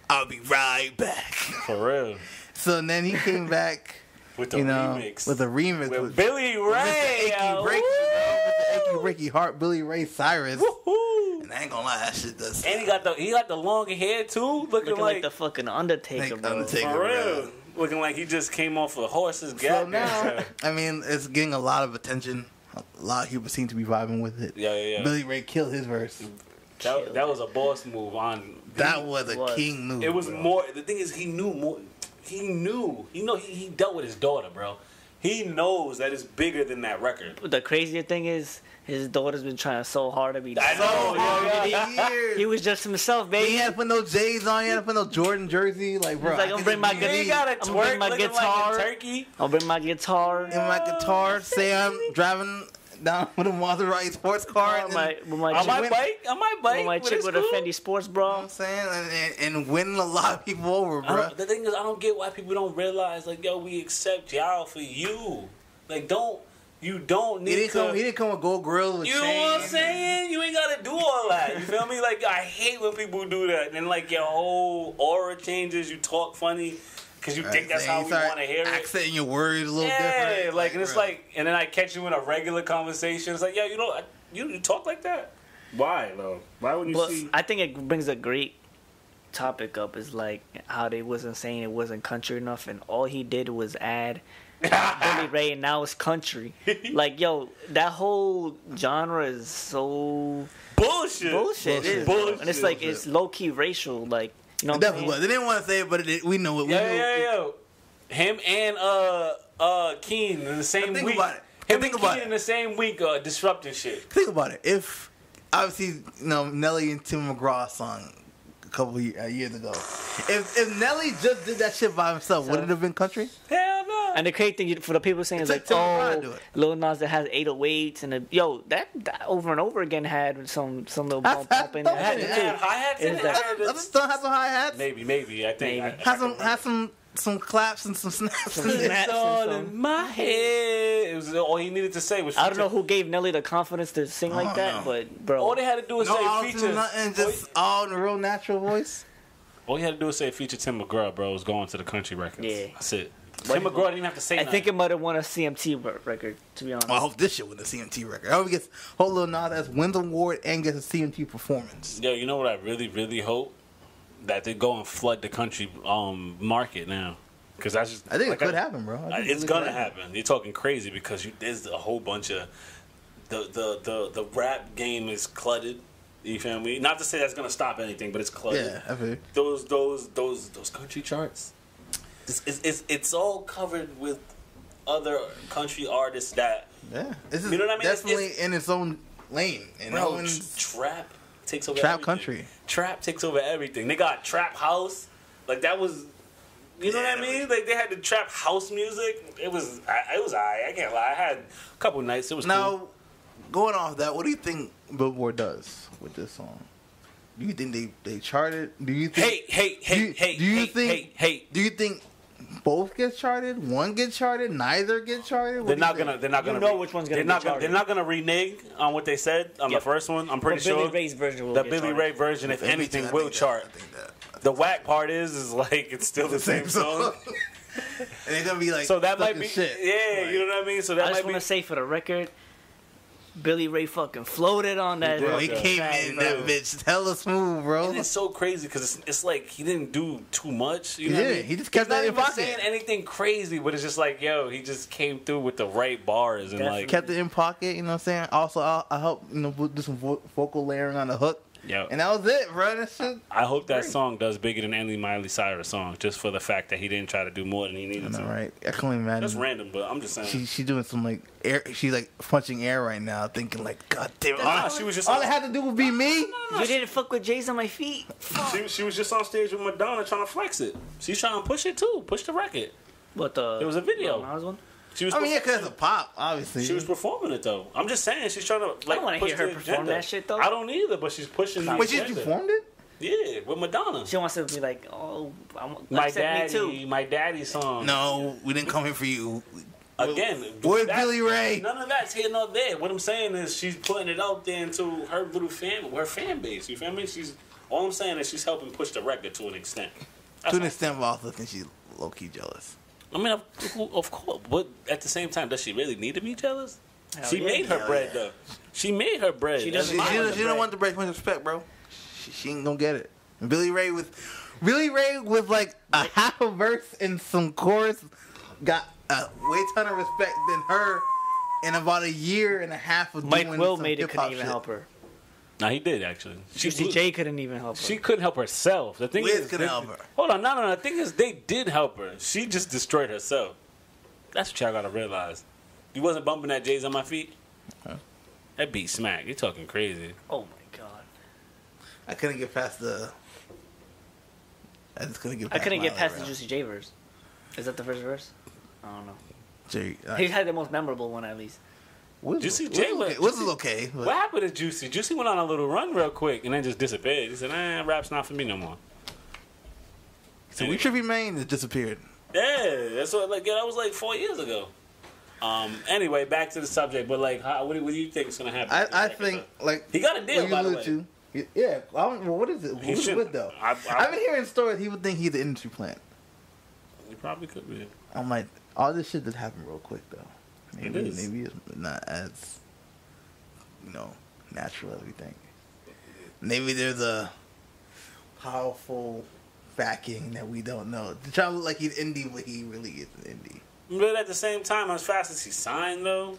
I'll be right back. For real. So then he came back, With the you know, remix. with a remix with with Billy Ray. Achy yo. Breaky, Woo! bro, with the Achy Breaky Heart, Billy Ray Cyrus. Woo-hoo. And I ain't gonna lie, that shit does. And he got the longer hair too, looking Looking like the fucking Undertaker, Like bro. Undertaker. for real. bro. Looking like he just came off a horse's So gap. now, I mean, it's getting a lot of attention. A lot of people seem to be vibing with it. Yeah. Billy Ray killed his verse. That was a boss move on. That was a was. king move. It was bro. more. The thing is, he knew more. He knew. He dealt with his daughter, bro. He knows that it's bigger than that record. But the crazier thing is, His daughter's been trying so hard to be. I know, Years. He was just himself, baby. He had to put no J's on. He had to put no Jordan jersey. Like, bro, He's like, I'm bring my guitar. I'm bring my guitar. I'll bring my guitar. In my guitar, say I'm driving down with a Maserati sports car. On my On my bike. With my chick with a Fendi sports bra. You know what I'm saying? And winning a lot of people over, bro. The thing is, I don't get why people don't realize, like, yo, we accept y'all for you. Like, you don't need He didn't come with gold grills with You know what I'm saying? You ain't gotta do all that. You feel me? Like, I hate when people do that. And, like, your whole aura changes. You talk funny because you think that's how we want to hear it. Accenting your words a little different. Yeah, like, and it's like, and then I catch you in a regular conversation. It's like, yeah, you know, you talk like that? Why, though? Why would you see? I think it brings a great topic up is, like, how they wasn't saying it wasn't country enough, and all he did was add Billy Ray, and now it's country. Like, yo, that whole genre is so bullshit. It is, bullshit. and it's like it's low key racial. Like, you know, what Definitely was. They didn't want to say it, but we know it. Yeah. Him and Kean in the same week. Think about it. Him and Kean in the same week disrupting shit. Think about it. If obviously, Nelly and Tim McGraw song a couple years ago. If Nelly just did that shit by himself, would it have been country? Hell no. And the crazy thing for the people saying is like, Lil Nas that has 808s and that over and over again had some little bump up in there. Had hi-hats in it. I just don't have some hi-hats. Maybe. I think. Have some claps and some snaps. It's all in my head. It was all he needed to say was. I don't know who gave Nelly the confidence to sing like that, but bro, all they had to do was say feature. Nothing, just all in a real natural voice. All he had to do was say feature Tim McGraw, bro. Was going to the country records. Yeah, that's it. Tim McGraw didn't even have to say nothing. I think it might have won a CMT record, to be honest. Well, I hope this shit wins a CMT record. I hope he gets Lil Nas X wins an award and gets a CMT performance. Yo, you know what I really, really hope? That they go and flood the country market now. Because that's just, I think it could happen, bro. It's gonna happen. You're talking crazy because there's a whole bunch of the rap game is cluttered. You feel me? Not to say that's gonna stop anything, but it's cluttered. Yeah, I feel. Those country charts. It's all covered with other country artists that. Yeah, this is you know what I mean? Definitely in its own lane. And bro, trap takes over. Trap everything. country. Trap takes over everything. They got trap house. Like that was. You know what I mean? Like they had the trap house music. It was alright. I can't lie. I had a couple nights. It was now cool. Going off that. What do you think Billboard does with this song? Do you think they charted? Do you think? Do you think both get charted? One gets charted? Neither get charted? They're not gonna. You know which one's gonna be charted. They're not gonna renege on what they said on the first one. I'm pretty sure. Billy Ray's version will the get Billy charted. Ray version, if anything, will chart. I think that. The whack part is like it's still the same song. And they're gonna be like, so that might be shit. Yeah, like, you know what I mean. So that I might just want to say for the record, BillyRay fucking floated on that. Bro, he came in that bitch hella smooth, bro. And it's so crazy because it's like he didn't do too much. You know what I mean? He just kept that in pocket. Saying anything crazy, but it's just like, yo, he just came through with the right bars and like kept it in pocket. You know what I'm saying? Also, I helped do some vocal layering on the hook. Yo. And that was it, bro. That shit. I hope that song does bigger than any Miley Cyrus song, just for the fact that he didn't try to do more than he needed to. Right? I can't imagine. That's random, but I'm just saying. She's doing some like air. She's like punching air right now, thinking like, God damn it! She was just all I had to do would be me. You didn't fuck with J's on my feet. She was just on stage with Madonna trying to flex it. She's trying to push it too, push the record. What the? There was a video. One? She was because it's a pop, obviously. She was performing it though. I'm just saying she's trying to like. I don't want to hear her perform that shit though. I don't either, but she's pushing. Wait, she performed it? Yeah, with Madonna. She wants to be like, oh, my daddy song. No, we didn't come here for you. Again, where's Billy Ray? None of that's here nor there. What I'm saying is she's putting it out there into her little her fan base. You feel me? All I'm saying is she's helping push the record to an extent. To an extent, but I also think she's low key jealous. I mean, of course, but at the same time, does she really need to be jealous? She made her bread, though. She made her bread. She don't want the bread with respect, bro. She ain't gonna get it. And Billy Ray with like a half a verse and some chorus got a way ton of respect than her in about a year and a half of Mike doing Will some made it hip-hop couldn't even shit. help her. No, he did actually. Juicy J couldn't even help her. She couldn't help herself. The thing Wiz couldn't help her. Hold on, no. The thing is, they did help her. She just destroyed herself. That's what y'all gotta realize. You wasn't bumping that J's on my feet. Huh? That beat smack. You're talking crazy. Oh my god. I couldn't get past the. I just couldn't get. I Past couldn't get my past other the Juicy J verse. Is that the first verse? I don't know. Jay, He had the most memorable one at least. Juicy J was okay. What happened to Juicy? Juicy went on a little run real quick and then just disappeared. He said, rap's not for me no more. So we should remain. It disappeared. Yeah, that's what. Like, that was like 4 years ago. Anyway, back to the subject. But like, what do you think is gonna happen? I think like he got a deal, by the way. Yeah. What is it? Who's it with though? I've been hearing stories. He would think he's the industry plant. He probably could be. I'm like, all this shit just happened real quick though. Maybe it's not as natural as we think. Maybe there's a powerful backing that we don't know. To try to look like he's indie, but he really isn't indie. But at the same time, as fast as he signed, though,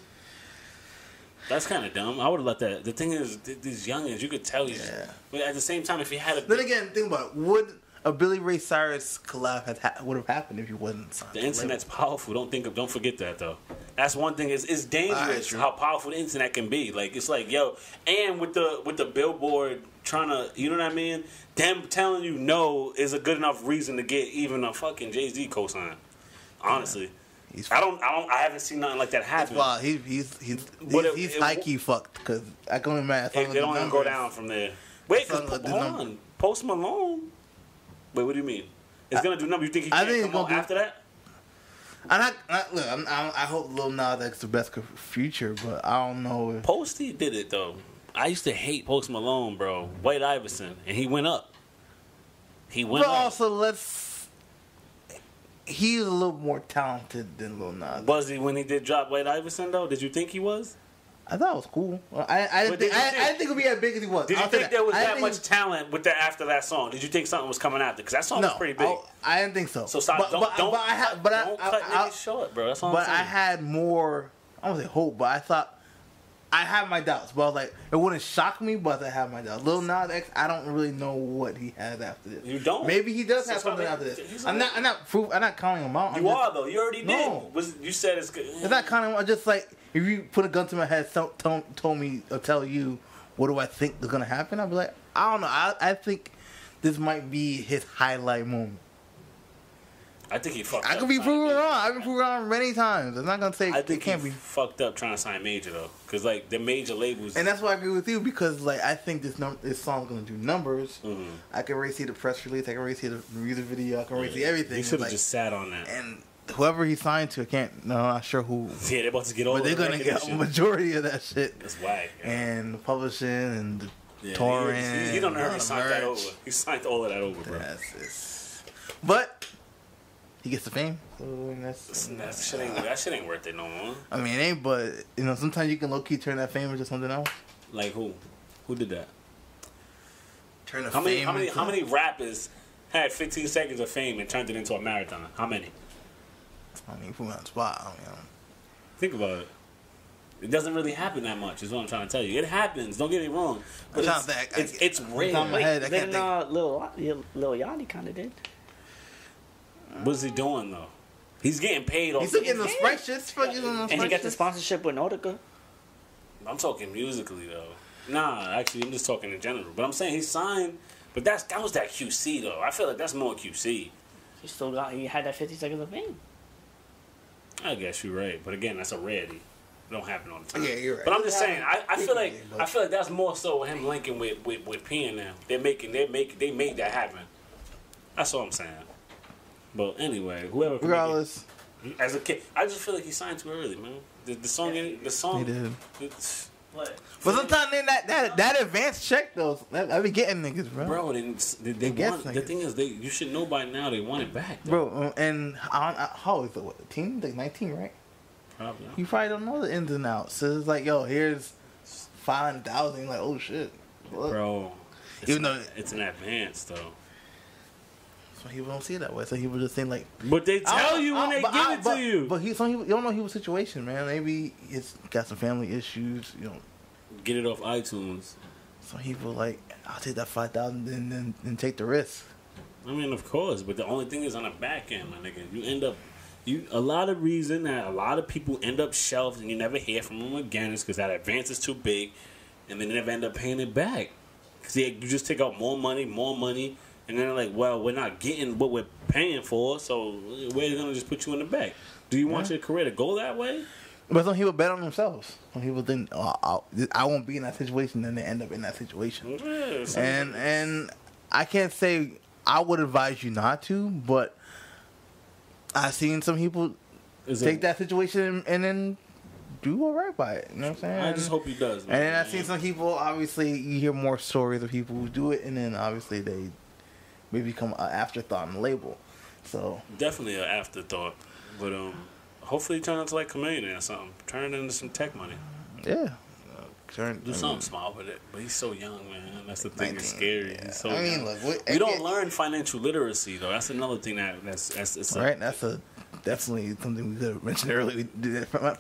that's kind of dumb. I would have let that. The thing is, these youngins, you could tell he's. Yeah. But at the same time, if he had a. Then again, think about it. Would a Billy Ray Cyrus collab would have happened if he wasn't signed? The internet's powerful. Don't forget that though. That's one thing. It's dangerous how powerful the internet can be. Like it's like and with the Billboard trying to, you know what I mean? Them telling you no is a good enough reason to get even a fucking Jay-Z cosign. Honestly. Yeah. I haven't seen nothing like that happen. Wow, he's high-key fucked because I can imagine. They don't even go down from there. Wait, hold on. Post Malone. Wait, what do you mean? It's gonna do numbers. You think he can't come on after that? I hope Lil Nas X the best future, but I don't know if Posty did it though. I used to hate Post Malone, bro. White Iverson, and he went up. But also, he's a little more talented than Lil Nas. Was he when he did drop White Iverson though? Did you think he was? I thought it was cool. I didn't think it would be as big as he was. Did you think there was that much talent with that after that song? Did you think something was coming after? Because that song was pretty big. I didn't think so. So stop. Don't cut niggas short, bro. That's all I'm saying. But I had more. I don't say hope, but I thought I had my doubts. But I was like, it wouldn't shock me, but I had my doubts. Lil Nas X, I don't really know what he has after this. You don't? Maybe he does have something after this. I'm not counting him out. You are though. You already did. You said it's good. It's not counting him. I'm just like. If you put a gun to my head, told me or tell you what do I think is gonna happen, I'd be like, I don't know. I think this might be his highlight moment. I think he fucked up. I could be proven wrong. I've been proven wrong many times. I'm not gonna say it can't be fucked up trying to sign Major though, because like the major labels. And that's why I agree with you because like I think this song's gonna do numbers. Mm-hmm. I can already see the press release. I can already see the music video. I can already see everything. You should have just sat on that. And whoever he signed to, I'm not sure who. Yeah, they're about to get all. But they're gonna get a majority of that shit. That's whack. Yeah. And the publishing and the touring. He don't know how he signed that over. He signed all of that over, bro. But he gets the fame. So that shit ain't worth it no more. I mean, it ain't. But sometimes you can low key turn that fame into something else. Like who? Who did that? Turn the fame. How many rappers had 15 seconds of fame and turned it into a marathon? How many? I mean, put me on the spot. Think about it. It doesn't really happen that much, is what I'm trying to tell you. It happens, don't get me wrong. But it's rare. Then Lil Yachty kind of did. What's he doing, though? He's getting paid off. He's still getting the Sprite shit. And he got the sponsorship with Nautica. I'm talking musically, though. Nah, actually, I'm just talking in general. But I'm saying he signed, but that was that QC, though. I feel like that's more QC. He had that 50 seconds of fame. I guess you're right, but again, that's a rarity. It don't happen all the time. Yeah, you're right. But I'm just saying, I feel like that's more so him linking with P and them. They made that happen. That's all I'm saying. But anyway, whoever. Regardless, as a kid, I just feel like he signed too early, man. The song. He did. What? But sometimes that advance check though, I be getting niggas, bro. Bro, they want. The thing is, you should know by now they want it back, though. Bro. And how old is it? What, teen? Like 19, right? Probably. You probably don't know the ins and outs. So it's like, yo, here's 5,000. Like, oh shit, look. Bro. Even though it's an advance though. So people don't see it that way. So people just think like. But they tell you when they give it to you. But some people, you don't know people's situation, man. Maybe it's got some family issues. Get it off iTunes. Some people like, I'll take that 5,000 and take the risk. I mean, of course, but the only thing is on the back end, my nigga. You end up A lot of reason that a lot of people end up shelved and you never hear from them again is because that advance is too big, and then they never end up paying it back. Because you just take out more money, and then they're like, well, we're not getting what we're paying for, so we're going to just put you in the back. Do you want your career to go that way? But some people bet on themselves. Some people think, I won't be in that situation, then they end up in that situation. Yeah, and I can't say I would advise you not to, but I've seen some people take that situation and then do all right by it. You know what I'm saying? I just hope he does. Man. And then I've seen some people, obviously, you hear more stories of people who do it, and then obviously they become an afterthought on the label. So definitely an afterthought. But hopefully turn into like Chameleon or something. Turn it into some tech money. Yeah. Do something smart with it. But he's so young, man. That's the thing. It's scary. Yeah. He's so young. Look, we don't learn financial literacy though. That's another thing that's right. That's definitely something we could have mentioned earlier.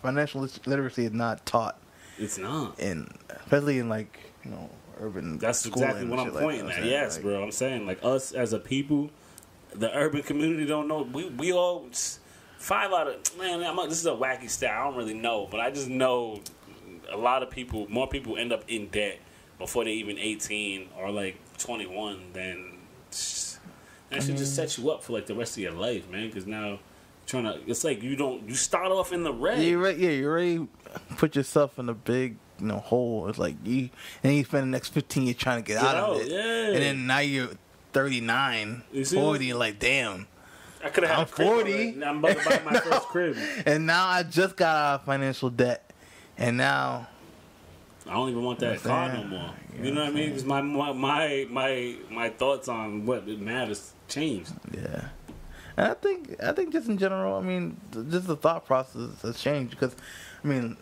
Financial literacy is not taught. It's not, and especially in like urban. That's exactly what I'm pointing at. Yes, like, bro. I'm saying like us as a people, the urban community don't know. We all 5 out of man. This is a wacky stat. I don't really know, but I just know a lot of people, more people end up in debt before they even 18 or like 21. Then that should just set you up for like the rest of your life, man. Because now it's like you start off in the red. You already put yourself in a big hole. It's like you spend the next 15 years trying to get out of it, yeah. And then now you're 39, 40. You're like, damn. I could have had. I'm 40. Now I'm about to buy my first crib, and now I just got out of financial debt. And now I don't even want that car no more. You know what I mean? Because my thoughts on what matters changed. Yeah, and I think just in general, I mean, just the thought process has changed because, I mean,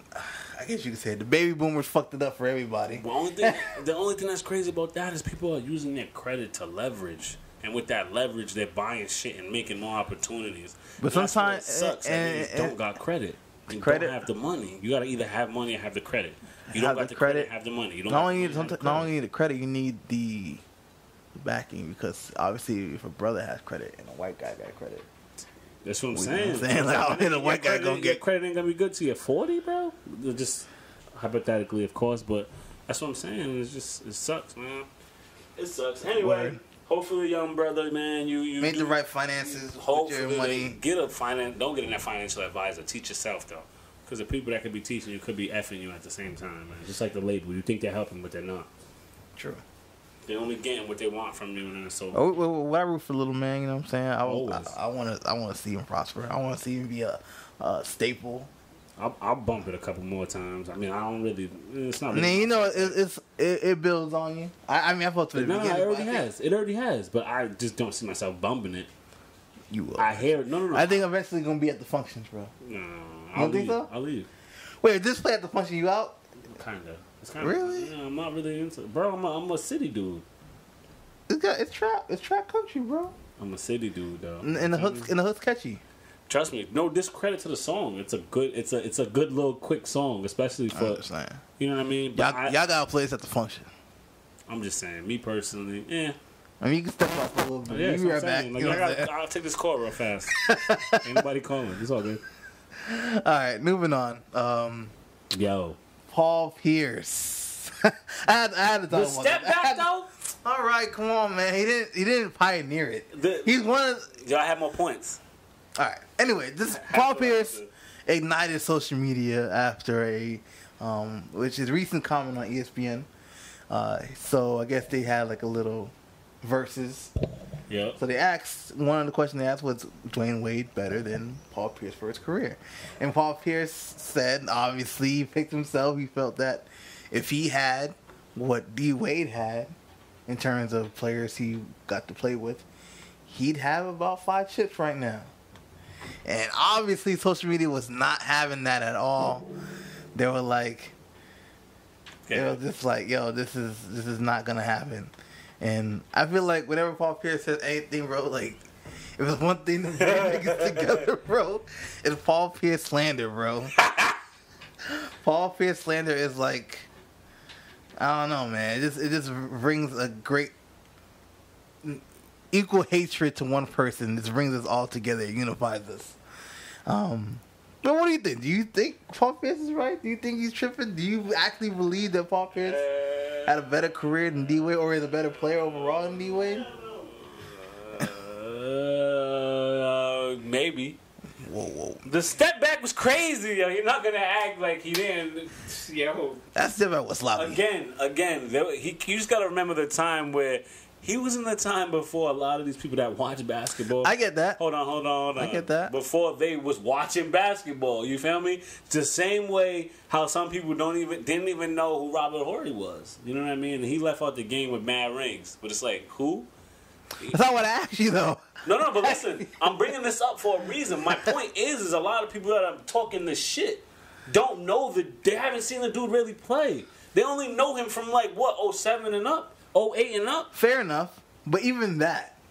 I guess you could say the baby boomers fucked it up for everybody. The only thing that's crazy about that is people are using their credit to leverage. And with that leverage, they're buying shit and making more opportunities. But sometimes it sucks. And don't got credit. You don't have the money. You got to either have money or have the credit. You don't got the credit, have the money. You don't. Not only need the credit, you need the backing because obviously, if a brother has credit and a white guy got credit, that's what I'm saying. Like, a white guy gonna get credit ain't gonna be good till you're 40, bro. Just hypothetically, of course, but that's what I'm saying. It sucks, man. It sucks. Anyway. Word. Hopefully, young brother, man, you make the right finances. Hopefully, with your money. Don't get in that financial advisor. Teach yourself though, because the people that could be teaching you could be effing you at the same time, man. Just like the label, you think they're helping, but they're not. True. They're only getting what they want from you, and so. Well, I root for little man. You know what I'm saying? I want to see him prosper. I want to see him be a staple. I'll bump it a couple more times. I mean, I don't really. It's not. Really it builds on you. I mean, I thought to the beginning. No, it already has. It already has. But I just don't see myself bumping it. You will. I hear it. No. I think eventually gonna be at the functions, bro. No, you don't think so? I'll leave. Wait, this play at the function, you out? Kinda. It's really? Yeah, I'm not really into it. Bro, I'm a city dude. It's trap country, bro. I'm a city dude though. And the hook's catchy. Trust me, no discredit to the song. It's a good little quick song, especially for you know what I mean. But y'all got a place at the function. I'm just saying, me personally, yeah. I mean, you can step up a little bit. Yeah, you right back. Like, I'll take this call real fast. Ain't nobody calling. It's all good. All right, moving on. Yo, Paul Pierce. I had to talk about step that. back though. All right, come on, man. He didn't pioneer it. He's one of. Y'all have more points. All right. Anyway, Paul Pierce ignited social media after which is recent comment on ESPN. So I guess they had like a little versus. Yeah. So one of the questions they asked was Dwayne Wade better than Paul Pierce for his career? And Paul Pierce said, obviously, he picked himself. He felt that if he had what D Wade had in terms of players he got to play with, he'd have about 5 chips right now. And obviously, social media was not having that at all. They were like, yo, this is not gonna happen. And I feel like whenever Paul Pierce says anything, bro, like if it's one thing to bring niggas together, bro, it's Paul Pierce slander, bro. Paul Pierce slander is like, I don't know, man. It just brings a great equal hatred to one person. This brings us all together. It unifies us. But what do you think? Do you think Paul Pierce is right? Do you think he's tripping? Do you actually believe that Paul Pierce had a better career than D Wade, or is a better player overall than D Wade? Maybe. Whoa. The step back was crazy, yo. You're not gonna act like he didn't, yo. That step back was sloppy. Again, you just gotta remember the time where he was in the time before a lot of these people that watch basketball. I get that. Hold on. I get that. Before they was watching basketball, you feel me? It's the same way how some people didn't even know who Robert Horry was. You know what I mean? And he left out the game with mad rings, but it's like, who? That's not what I asked you though. No, but listen, I'm bringing this up for a reason. My point is a lot of people that I'm talking this shit don't know they haven't seen the dude really play. They only know him from like what, 07 and up, 08 and up. Fair enough, but even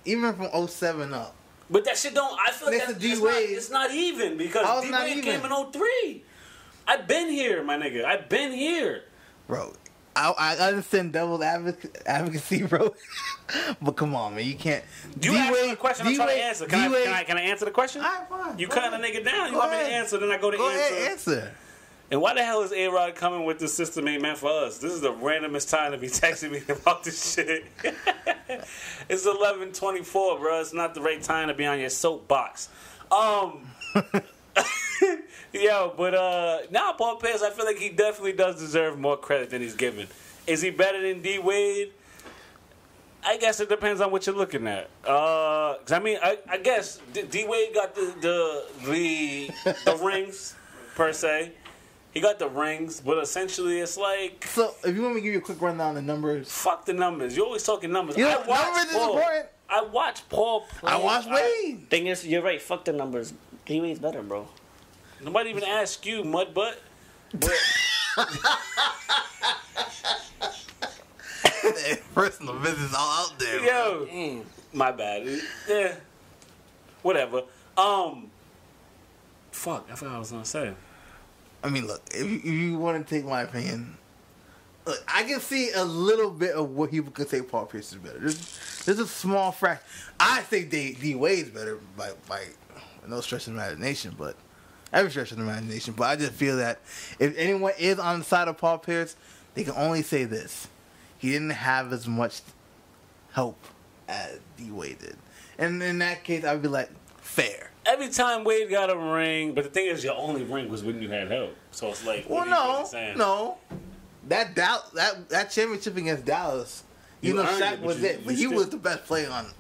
from 07 up. But that shit don't. I feel like it's not even because D Wade came in 03. I've been here, my nigga. I've been here, bro. I understand devil's advocacy, bro. But come on, man, you can't. You asked me a question. I'm trying to answer. Can I answer the question? All right, fine. You cutting a nigga down. You want me to answer? Then I go to answer. Go ahead, answer. And why the hell is A-Rod coming with this system ain't meant for us? This is the randomest time to be texting me about this shit. It's 11:24, bro. It's not the right time to be on your soapbox. Yo, but now Paul Pierce, I feel like he definitely does deserve more credit than he's given. Is he better than D Wade? I guess it depends on what you're looking at. 'Cause I mean, I guess D Wade got the rings per se. He got the rings, but essentially it's like. So if you want me to give you a quick rundown of the numbers, fuck the numbers. You're always talking numbers. You know, numbers is important. I watch Paul play. I watch Wade. Thing is, you're right. Fuck the numbers. D Wade's better, bro. Nobody even asked you, mud butt. Personal business all out there. Yo, my bad. Yeah, whatever. Fuck, I forgot what I was gonna say. I mean, look, if you want to take my opinion, look, I can see a little bit of what people could say Paul Pierce is better. There's a small fraction. I think D Wade's better by no stretch of the imagination, but every stretch of the imagination. But I just feel that if anyone is on the side of Paul Pierce, they can only say this: he didn't have as much help as D Wade did, and in that case, I'd be like, fair. Every time Wade got a ring, but the thing is, your only ring was when you had help. So it's like, well, no. That championship against Dallas, you know, Shaq was it, but he was the best player on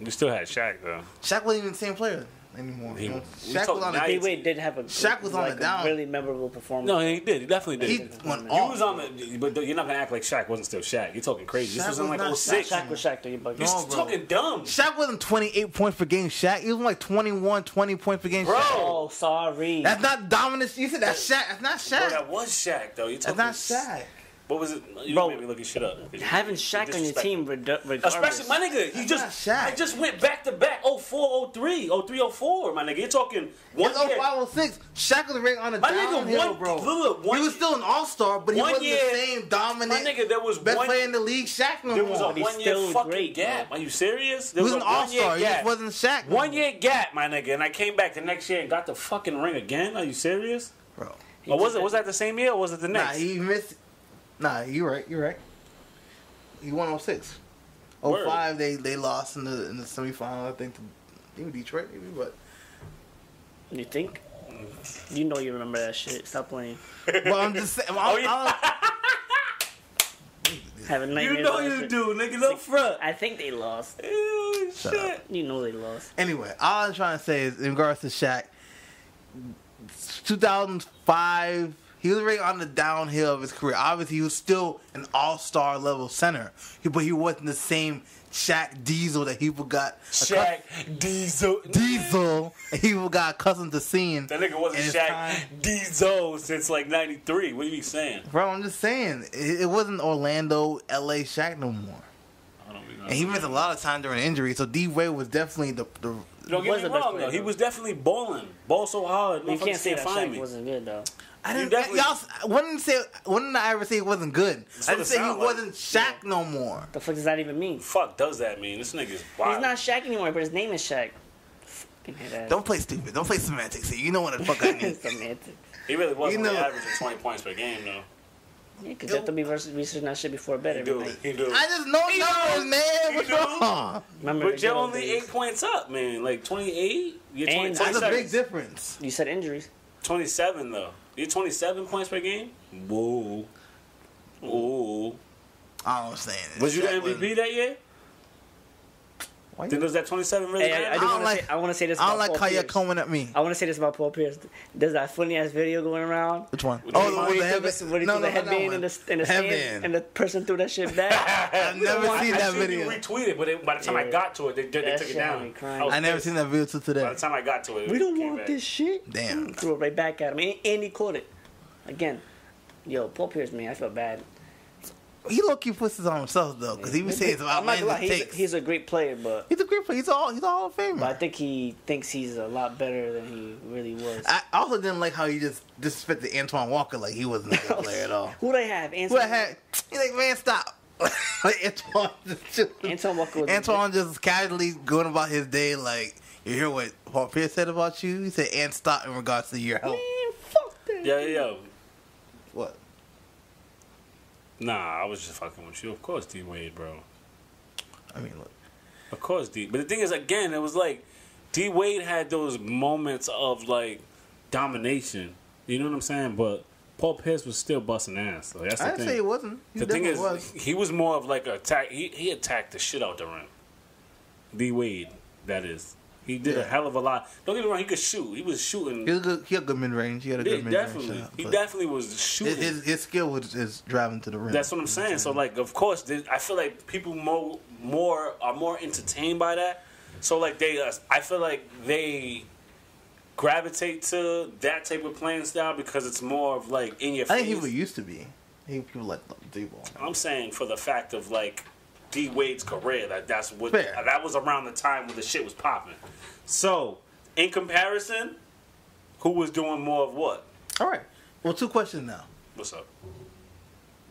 You still had Shaq though. Shaq wasn't even the same player anymore. Shaq was on the D Wade did have a Shaq was on the down. Really memorable performance. No, he did. He definitely did. He went off. Was on the, but you're not gonna act like Shaq wasn't still Shaq. You're talking crazy. This was in like 06. Shaq was Shaq. You're talking dumb. Shaq wasn't 28 points per game. Shaq, he was like 21, 20 points per game. Bro, Shaq. Oh, sorry. That's not dominance. You said that's Shaq. That's not Shaq. Bro, that was Shaq though. That's not Shaq. What was it? You made me looking shit up. Having Shaq on your team, regardless. Especially, my nigga, I just went back to back 04, 03, 03, 04, my nigga. You're talking one year. 05, 06. Shaq was ranked on the downhill, bro. He was still an all-star, but he wasn't the same dominant. My nigga, there was best player in the league, Shaq no more. There was a 1 year fucking gap. Are you serious? He was an all-star. He just wasn't Shaq. 1 year gap, my nigga. And I came back the next year and got the fucking ring again. Are you serious? Bro. Or was that the same year or was it the next? Nah, he missed. Nah, you're right. He won 06. 05, they lost in the semifinal, I think, to Detroit, maybe, but. You think? You know you remember that shit. Stop playing. Well, I'm just saying. Having nightmares. You know you do, nigga. Up front. I think they lost. Ew, shit. You know they lost. Anyway, all I'm trying to say is, in regards to Shaq, 2005. He was right on the downhill of his career. Obviously, he was still an all-star level center, but he wasn't the same Shaq Diesel that people got. Shaq Diesel. And people got accustomed to seeing. That nigga wasn't Shaq Diesel since like '93. What are you saying, bro? I'm just saying it wasn't Orlando, LA Shaq no more. And he missed a lot of time during injury, so D Wade was definitely the Don't get me wrong, though. He was definitely balling. Ball so hard. You can't say that Shaq wasn't good, though. I wouldn't I ever say he wasn't good. I just say he wasn't Shaq no more. The fuck does that even mean? Fuck does that mean? This nigga's wild. He's not Shaq anymore, but his name is Shaq. Don't play stupid. Don't play semantics. You know what the fuck I mean. Semantics. He really wasn't averaging 20 points per game, though. Yeah, because you have to be researching that shit before bed every night. He do. I just know numbers, man. What's wrong? But you're only 8 points up, man. Like 28? You're 20, that's a big difference. You said injuries. 27, though. You're 27 points per game? Whoa. Ooh. I don't understand. Was you the MVP that year? Then does that 27 really matter? I want to say this. I don't about like Paul how you're Pierce. coming at me. I want to say this about Paul Pierce. There's that funny ass video going around. Which one? Where he threw the headband in the stand, and the person threw that shit back. I've never seen that video. I retweeted, but by the time I got to it, they took it down. I never seen that video till today. By the time I got to it, we don't want this shit. Damn. Threw it right back at him, and he caught it. Again, yo, Paul Pierce, man, I feel bad. He low-key puts this on himself, though, because he was saying some outlandish takes. He's a great player, but... He's a great player. He's all Hall of Famer. But I think he thinks he's a lot better than he really was. I also didn't like how he just disrespected Antoine Walker like he wasn't a good player at all. Who they have? He's like, man, stop. Like, Antoine Walker Antoine just casually going about his day like, you hear what Paul Pierce said about you? He said, and stop in regards to your health. Man, fuck that. Yeah. What? Nah, I was just fucking with you. Of course, D Wade, bro. I mean, look. Of course, D. But the thing is, again, it was like D Wade had those moments of like domination. You know what I'm saying? But Paul Pierce was still busting ass. Like, that's the I thing. didn't say he wasn't. The thing is, he was more of like an attack. He attacked the shit out the rim. D Wade, that is. He did a hell of a lot. Don't get me wrong, he could shoot. He was shooting. He had good mid-range. He had a good mid-range shot. He definitely was shooting. His skill is driving to the rim. That's what I'm saying. So, like, of course, I feel like people are more entertained by that. So, like, I feel like they gravitate to that type of playing style because it's more of, like, in your face. I think people used to be. People like D-ball. I'm saying for the fact of, like, D Wade's career, that was around the time when the shit was popping. So, in comparison, who was doing more of what? All right. Well, 2 questions now. What's up?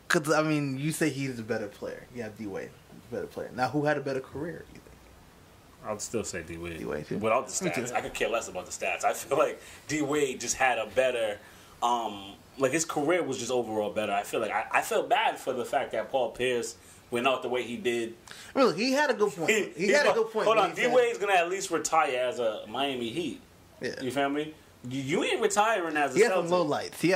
Because, I mean, you say he's a better player. You have D Wade, a better player. Now, who had a better career, you think? I'll still say D Wade. D Wade, too. Without the stats. I could care less about the stats. I feel like D Wade just had a better, like his career was just overall better. I feel like, I feel bad for the fact that Paul Pierce went out the way he did. Really, he had a good point. He had a good point. Hold on, D Wade's gonna at least retire as a Miami Heat. Yeah. You feel me? You ain't retiring as a Celtic. He had some low lights. He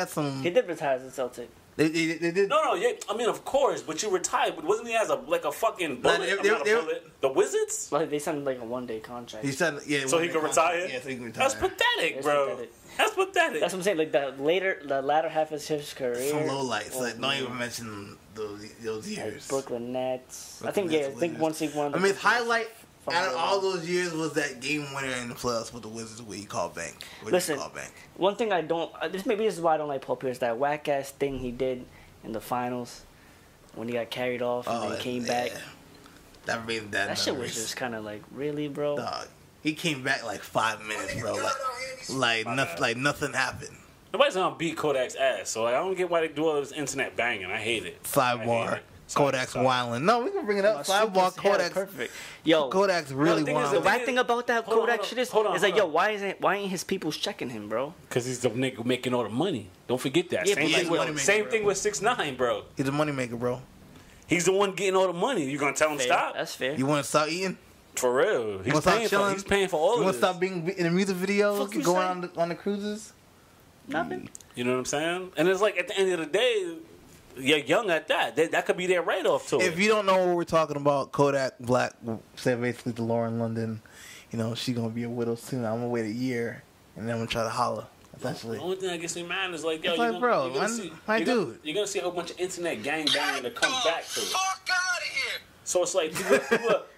did retire as a Celtic. They did. No, yeah. I mean, of course, but you retired. But wasn't he as a fucking bullet? Bullet? The Wizards? Like they signed like a 1-day contract. He signed, so he could retire. Yeah, so he can retire. That's pathetic, bro. That's pathetic. That's what I'm saying. Like the latter half of his career. Some low lights. Like don't even mention those years. Like Brooklyn Nets. I think once he won. I mean, his highlight out of all those years was that game winner in the playoffs with the Wizards where he called bank. Listen, one thing I don't. This is why I don't like Paul Pierce. That whack ass thing he did in the finals when he got carried off and then came back. That shit was just kind of like, really, bro. Dog. He came back like 5 minutes, bro. Like nothing happened. Nobody's gonna beat Kodak's ass, so I don't get why they do all this internet banging. I hate it. Sidebar. Kodak's wilding. No, we can bring it up. Sidebar. Kodak's perfect. Yo, Kodak's really wilding. The bad thing about that Kodak shit is like, yo, why ain't his people checking him, bro? Because he's the nigga making all the money. Don't forget that. Yeah, same thing with 6ix9ine, bro. He's a moneymaker, bro. He's the one getting all the money. You gonna tell him stop? That's fair. You want to stop eating? For real. He's paying for all of this. You want to stop being in the music videos, going on the cruises? Nothing. You know what I'm saying? And it's like at the end of the day, you're young at that. That could be their write-off to it. If you don't know what we're talking about, Kodak Black said basically to Lauren London, you know, she's going to be a widow soon. I'm going to wait a year, and then I'm going to try to holler. Essentially. The only thing that gets me mad is like, yo, you're going to see a whole bunch of internet gangbanging to come back to it. Fuck out of here. So it's like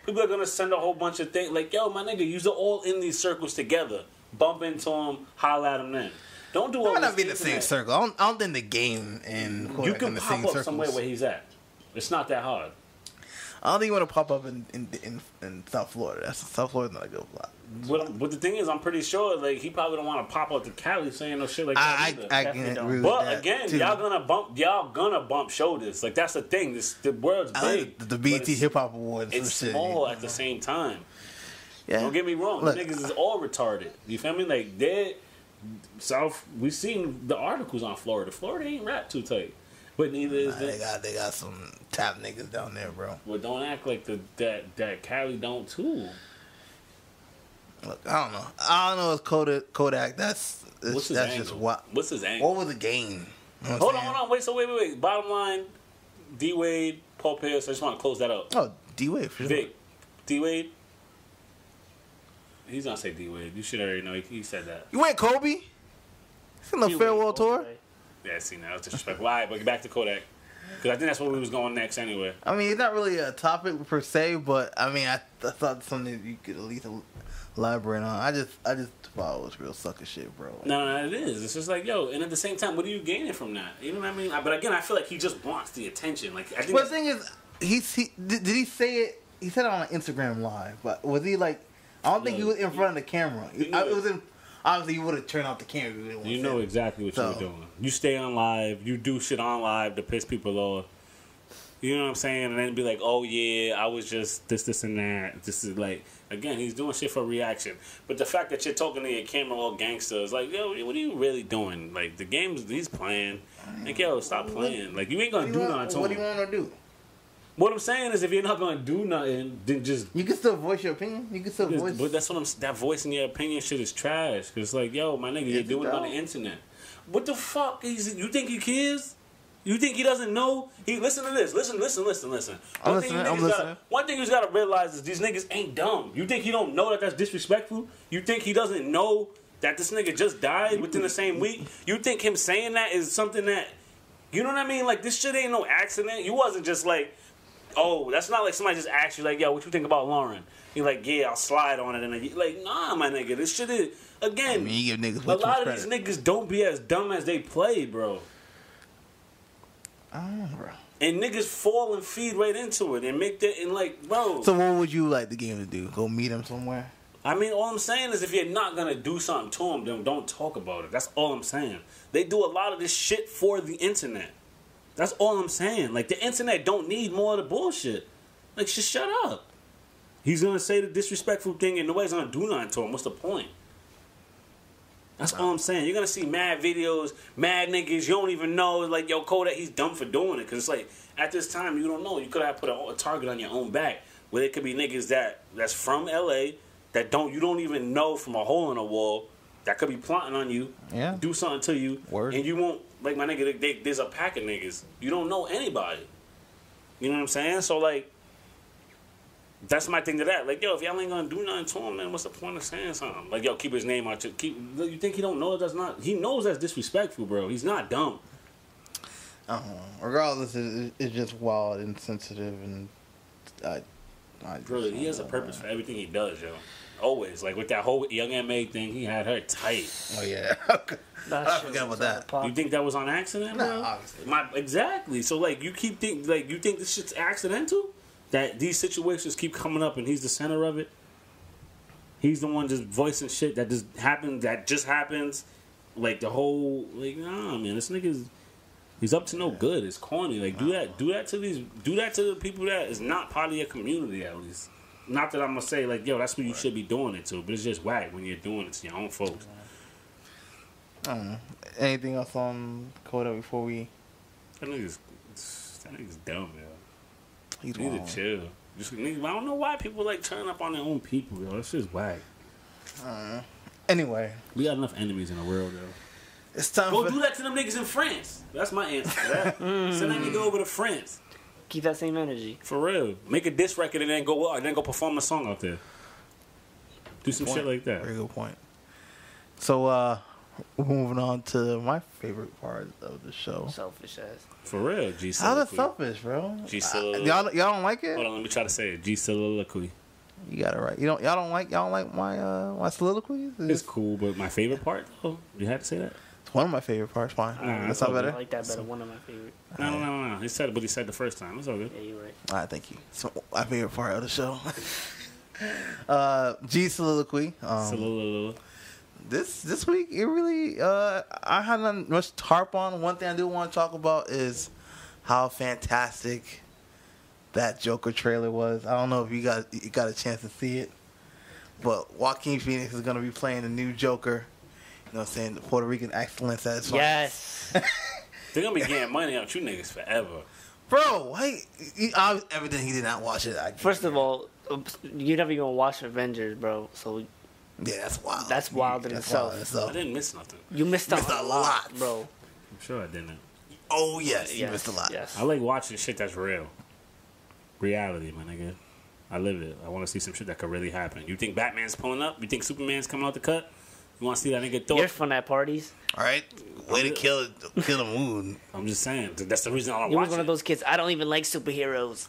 people are going to send a whole bunch of things. Like, yo, my nigga, you're all in these circles together. Bump into them, holler at them then. Don't do all this. Might not be the same circle. I don't think the game and you can pop up somewhere where he's at. It's not that hard. I don't think you want to pop up in South Florida. South Florida's not a good block. But the thing is, I'm pretty sure like he probably don't want to pop up to Cali saying no shit like that. I can agree with but that again, too. y'all gonna bump shoulders. Like that's the thing. The world's big. The BET Hip Hop Awards. It's small at the same time. Yeah. Don't get me wrong. Look, the niggas is all retarded. You feel me? Like, they're South. We seen the articles on Florida. Florida ain't rap too tight. But neither is they got some tap niggas down there, bro. Well, don't act like that Cali don't too. Look, I don't know. It's Kodak. That's What's his that's angle? just what. What's his angle? What was the game? You know what Hold I'm saying? on. Wait. Bottom line, D Wade, Paul Pierce. I just want to close that up. Oh, D Wade for sure. Vic, D Wade. He's gonna say D Wade. You should already know. He said that. You went Kobe? It's in the farewell tour. Yeah, I seen that. That was disrespectful. All right, but back to Kodak. Because I think that's where we was going next anyway. I mean, it's not really a topic per se, but I mean, I thought something you could at least elaborate on. I just thought it was real sucker shit, bro. No, it is. It's just like, yo, and at the same time, what are you gaining from that? You know what I mean? But again, I feel like he just wants the attention. Like, I think. But the thing is, did he say it? He said it on Instagram Live, but was he like? I don't think he was in front of the camera. It was in. Obviously, you would have turned off the camera. If you didn't want You know exactly what you were doing. You stay on live. You do shit on live to piss people off. You know what I'm saying? And then be like, oh, yeah, I was just this, and that. This is like, again, he's doing shit for reaction. But the fact that you're talking to your camera all gangster is like, yo, what are you really doing? Like, the games he's playing. Like, yo, stop playing. Like, you ain't going to do nothing to him. What do you want to do? What I'm saying is, if you're not going to do nothing, then just... You can still voice your opinion. You can still voice... But that's what that voicing your opinion shit is trash. Because it's like, yo, my nigga, you're doing it on the internet. What the fuck? You think he cares? You think he doesn't know? Listen to this. Listen. I'm listening. One thing you got to realize is these niggas ain't dumb. You think he don't know that that's disrespectful? You think he doesn't know that this nigga just died within the same week? You think him saying that is something that... You know what I mean? Like, this shit ain't no accident. You wasn't just like... Oh, that's not like somebody just asked you, like, yo, what you think about Lauren? You're like, yeah, I'll slide on it. And like, nah, my nigga, this shit is, again, I mean, you give niggas a lot of these niggas don't be as dumb as they play, bro. I don't know, bro. And niggas fall and feed right into it and make that, and like, bro. So what would you like the game to do? Go meet him somewhere? I mean, all I'm saying is if you're not going to do something to him, then don't talk about it. That's all I'm saying. They do a lot of this shit for the internet. That's all I'm saying. Like, the internet don't need more of the bullshit. Like, just shut up. He's going to say the disrespectful thing and nobody's going to do nothing to him. What's the point? That's all I'm saying. You're going to see mad videos, mad niggas. You don't even know. Like, yo, Kodak, he's dumb for doing it. Because it's like, at this time, you don't know. You could have put a target on your own back. Where it could be niggas that's from L.A. that you don't even know from a hole in a wall. That could be plotting on you. Yeah. Do something to you. Word. And you won't. Like, my nigga, there's a pack of niggas. You don't know anybody. You know what I'm saying? So, like, that's my thing to that. Like, yo, if y'all ain't gonna do nothing to him, then what's the point of saying something? Like, yo, keep his name out. You think he don't know that's not... He knows that's disrespectful, bro. He's not dumb. Regardless, it's just wild and sensitive, and Bro, he has a purpose for everything he does, yo. Always. Like, with that whole Young M.A. thing, he had her tight. Oh, yeah. I forgot about that. You think that was on accident, bro? No, obviously. Exactly. So, like, you think this shit's accidental? That these situations keep coming up and he's the center of it? He's the one just voicing shit that just happens. Like, the whole... Like, nah, man, this nigga's... He's up to no good. It's corny. Like, do that to the people that is not part of your community, at least. Not that I'm gonna say, like, yo, that's what you should be doing it to, but it's just whack when you're doing it to your own folks. I don't know. Anything else on Kodak before we... That nigga's dumb, yo. He's Need to chill. I don't know why people like turning up on their own people, yo. That's just whack. Anyway. We got enough enemies in the world, yo. It's time Go do that to them niggas in France. That's my answer to that. Send that nigga over to France. Keep that same energy. For real. Make a diss record and then go perform a song out there. Do some shit like that. Very good point. So, we're moving on to my favorite part of the show. Selfish ass. For real, G soliloquy. How's that selfish, bro? G soliloquy. Y'all don't like it? Hold on, let me try to say it. G soliloquy. You got it right. Y'all don't like my soliloquies? It's cool, but my favorite part, though, you had to say that? It's one of my favorite parts. Fine. That's not better. I like that better. One of my favorite. No. He said it, but he said the first time. It's all good. Yeah, you're right. All right, thank you. So my favorite part of the show. G soliloquy. This week it really I had not much to harp on. One thing I do want to talk about is how fantastic that Joker trailer was. I don't know if you got a chance to see it, But Joaquin Phoenix is gonna be playing the new Joker. You know what I'm saying? The Puerto Rican excellence at its Yes. They're gonna be getting money out you niggas forever. Bro, why? Evidently he did not watch it. First of all, you never even watch Avengers, bro. So yeah, that's wild. that's wild in itself. I didn't miss nothing. You missed out a lot, bro. I'm sure I didn't. Oh yes, you missed a lot. Yes. I like watching shit that's real. Reality, my nigga. I live it. I want to see some shit that could really happen. You think Batman's pulling up? You think Superman's coming out the cut? You want to see that nigga Thor? You're fun at parties. All right, way to kill the mood. I'm just saying. That's the reason I don't You watch was one of those kids. I don't even like superheroes.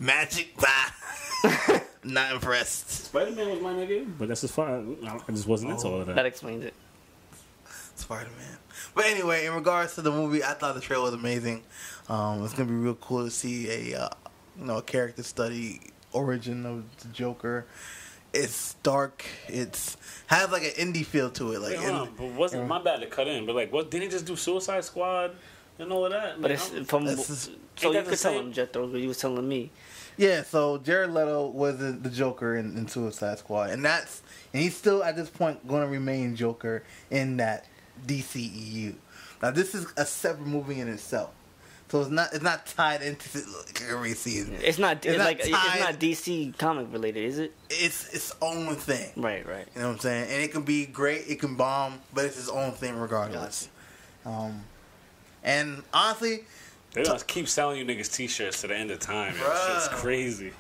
Magic, bah. Not impressed. Spider-Man was my nigga, but that's just fine. I just wasn't into all of that. That explains it. Spider-Man. But anyway, in regards to the movie, I thought the trailer was amazing. It's gonna be real cool to see a character study origin of the Joker. It's dark. It's has like an indie feel to it. Like, but wasn't my bad to cut in? But like, what didn't he just do Suicide Squad and all of that? But it's from Ain't so you that the could tell same? him, Jethro, but you was telling me. yeah. So Jared Leto was the Joker in Suicide Squad, and he's still at this point going to remain Joker in that DCEU. Now this is a separate movie in itself. So it's not tied into every season. It's not DC comic related, is it? It's its own thing. Right. You know what I'm saying? And it can be great, it can bomb, but it's its own thing regardless. And honestly, They just keep selling you niggas t-shirts to the end of time. It's crazy.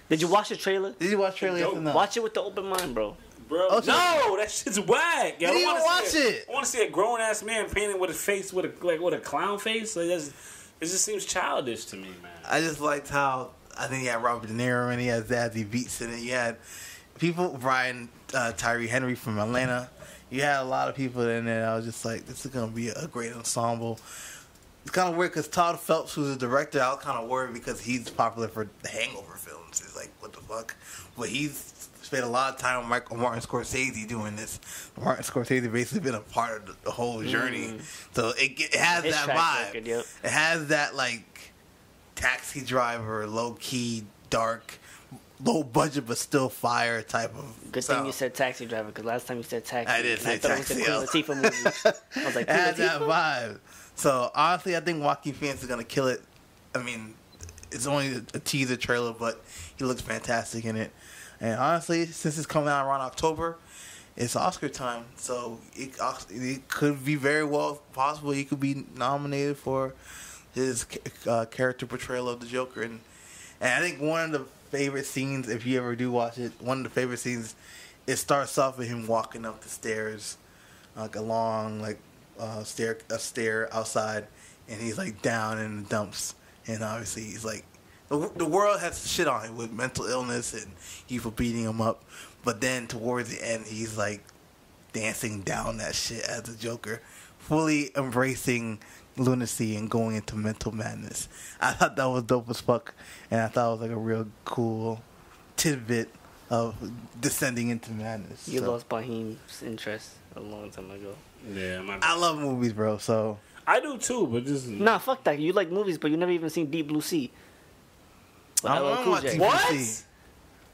Did you watch the trailer? did you watch trailer? Yes or no? Watch it with the open mind, bro. Bro, Oh, so- no, that shit's whack. You didn't even watch it. I want to see a grown ass man painted with a face with a clown face. Like it just seems childish to me, man. I just liked how I think he had Robert De Niro and he had Zazie Beetz in it. You had people, Brian Tyree Henry from Atlanta. You had a lot of people in there. I was just like, this is gonna be a great ensemble. It's kind of weird because Todd Phelps, who's the director, I was kind of worried because he's popular for the Hangover films. It's like, what the fuck? But he's spent a lot of time with Martin Scorsese doing this. Martin Scorsese basically been a part of the whole journey. So it has His that track vibe. record, yep. It has that, like, Taxi Driver, low-key, dark, low-budget but still fire type of Good sound. thing you said Taxi Driver, because last time you said Taxi. I did say I thought Taxi, it was the Queen Latifah movie. I was like, It has Queen that Latifah? vibe. So, honestly, I think Joaquin Phoenix is going to kill it. I mean, it's only a teaser trailer, but he looks fantastic in it. And honestly, since it's coming out around October, it's Oscar time. So it could be very well possible he could be nominated for his character portrayal of the Joker. And I think one of the favorite scenes, if you ever do watch it, one of the favorite scenes, it starts off with him walking up the stairs, like a long stair outside, and he's like down in the dumps. And obviously he's like, the world has shit on him with mental illness and people beating him up. But then towards the end, he's like dancing down that shit as the Joker, fully embracing lunacy and going into mental madness. I thought that was dope as fuck, and I thought it was like a real cool tidbit of descending into madness. You lost Bahim's interest a long time ago. Yeah, I love movies, bro. So I do too, but just Nah, fuck that. You like movies, but you never even seen Deep Blue Sea. I don't want to watch What? TPC.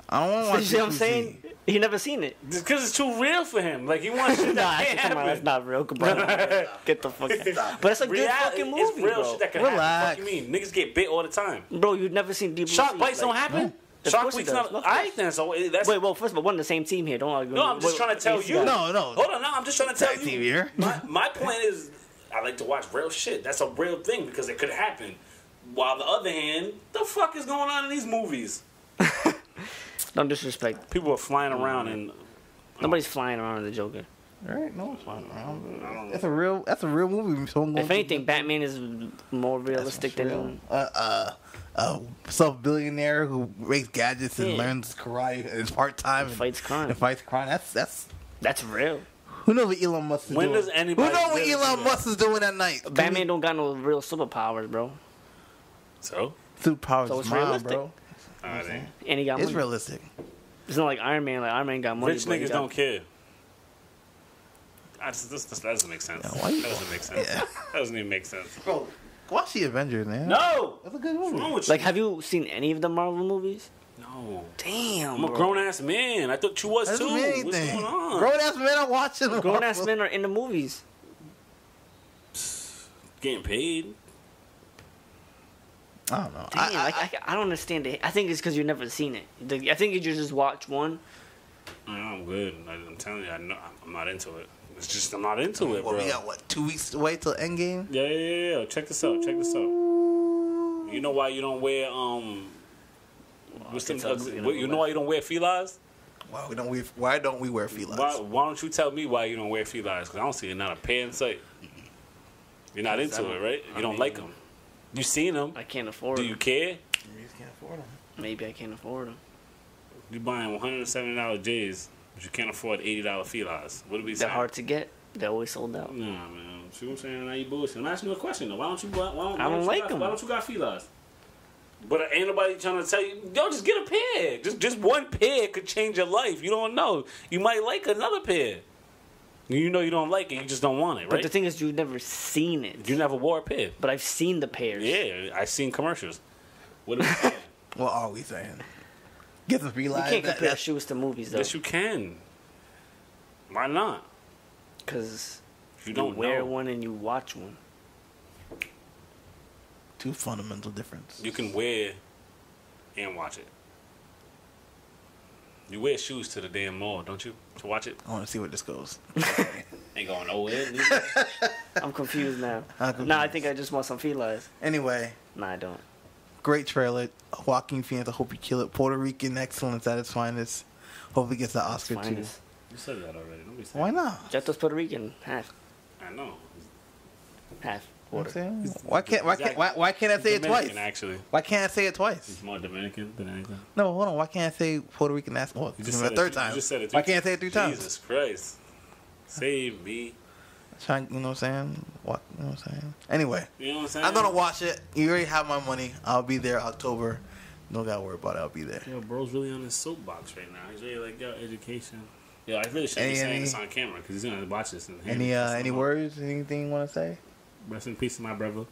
I don't want to watch You see what I'm TPC. saying? He never seen it. because it's too real for him. Like he wants shit Nah, that can't come on, happen. that's not real. Goodbye. Get the fuck out. But it's a good Reality, fucking it's movie, real bro. shit that can Relax. happen. What you mean? Niggas get bit all the time. Bro, you've never seen Deep Blue Shark Sea. bites don't happen. Of Shark course it Week's does. not. Of I course. think so. That's Wait, well, first of all, we're on the same team here. Don't argue. no. I'm just trying to tell you. No. Hold on. No, I'm just trying to tell Tag team you. here. My point is, I like to watch real shit. That's a real thing because it could happen. While the other hand, the fuck is going on in these movies? Don't disrespect. People are flying around and Nobody's flying around in the Joker. All right, no, it's fine. That's a real movie. Someone If anything, Batman is more realistic than. Self-billionaire who makes gadgets and Yeah. learns karate and is part-time and Fights crime. And fights crime. That's real. Who knows what Elon Musk is When doing? does anybody Who knows what really do Elon that? Musk is doing at night? Batman don't got no real superpowers, bro. so. Superpowers So is it's mine, realistic. bro. And he got It's money. realistic. It's not like Iron Man. Like Iron Man got money. Rich but he niggas got- don't care. That doesn't make sense. why you- That doesn't make sense. Yeah. That doesn't even make sense. Bro, watch the Avengers, man. No! That's a good What's movie. wrong with Like, you? have you seen any of the Marvel movies? No. Damn, I'm a grown ass man. I thought you was That too. doesn't mean What's anything. going on? Grown ass men are watching. Grown ass men are in the movies. Getting paid. I don't know. Damn, I don't understand it. I think it's because you've never seen it. I think you just watch one. I'm good. I'm telling you, I'm not into it. It's just I'm not into it, Well, bro. we got 2 weeks away till Endgame. Yeah. Check this out. You know why you don't wear you know why you don't wear felines? Why don't we wear felines? Why don't you tell me why you don't wear felines? Because I don't see it, not a pair in sight. You're not into it, right? You don't like them. You seen them. I can't afford Do them. you care? You just can't afford them. Maybe I can't afford them. You buying $170 J's, but you can't afford $80 felines. What do we say? They're hard to get. They're always sold out. Nah, man. See what I'm saying? Now you bullshit. I'm asking you a question, though. Why don't you got felines? But ain't nobody trying to tell you, yo, just get a pair. Just one pair could change your life. You don't know. You might like another pair. You know you don't like it. You just don't want it, right? But the thing is, you've never seen it. You never wore a pair. But I've seen the pairs. Yeah, I've seen commercials. What are we saying? What are we saying? Get the felines. You can't compare shoes to movies, though. Yes, you can. Why not? Because you don't wear know. one and you watch one. Two fundamental difference. You can wear and watch it. You wear shoes to the damn mall, don't you? To watch it? I want to see where this goes. Ain't going nowhere. I'm confused now. I think I just want some felines. Anyway. Nah, I don't. Great trailer. Joaquin Phoenix, I hope you kill it. Puerto Rican excellence at its finest. Hope he gets the Oscar too. You said that already. Don't be saying Why not? Jeto's Puerto Rican. Half. I know. Half. Why Quarter. can't I say it twice? Actually, why can't I say it twice? he's more Dominican than anything. No, hold on. Why can't I say Puerto Rican accent? You just the said third it, time. You just said it Why can't I say it 3 times? Jesus Christ. Save me. Trying, you know what I'm saying? What, you know what I'm saying? Anyway, You know what I'm saying? I'm gonna watch it. You already have my money. I'll be there October. Don't gotta worry about it. I'll be there. Yo, bro's really on his soapbox right now. He's really like, yo, education. Yo, I really shouldn't be saying this on camera because he's gonna watch this. And Any words? Anything you want to say? Rest in peace to my brother.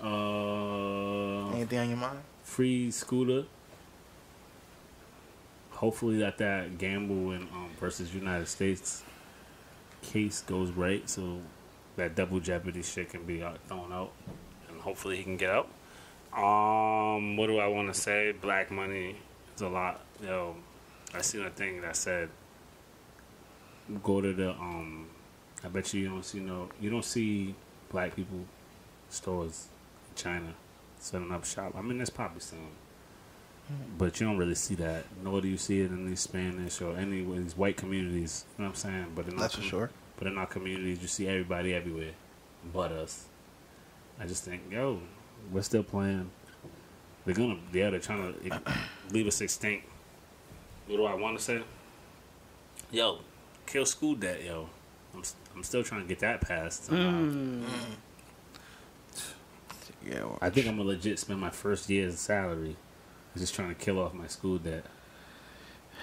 Anything on your mind? Free Scooter. Hopefully that gamble in versus United States case goes right, so that double jeopardy shit can be thrown out, and hopefully he can get out. What do I want to say? Black money is a lot. Yo, I seen a thing that said go to the I bet you don't see black people stores in China setting up shop. I mean, there's probably some, but you don't really see that. Nor do you see it in these Spanish or any of these white communities. You know what I'm saying? But That's for sure. But in our communities, you see everybody everywhere, but us. I just think, yo, we're still playing. They're trying to leave us extinct. What do I want to say? Yo, kill school debt, yo. I'm still trying to get that passed somehow. Yeah, well, I think I'm gonna legit spend my first year's salary just trying to kill off my school debt.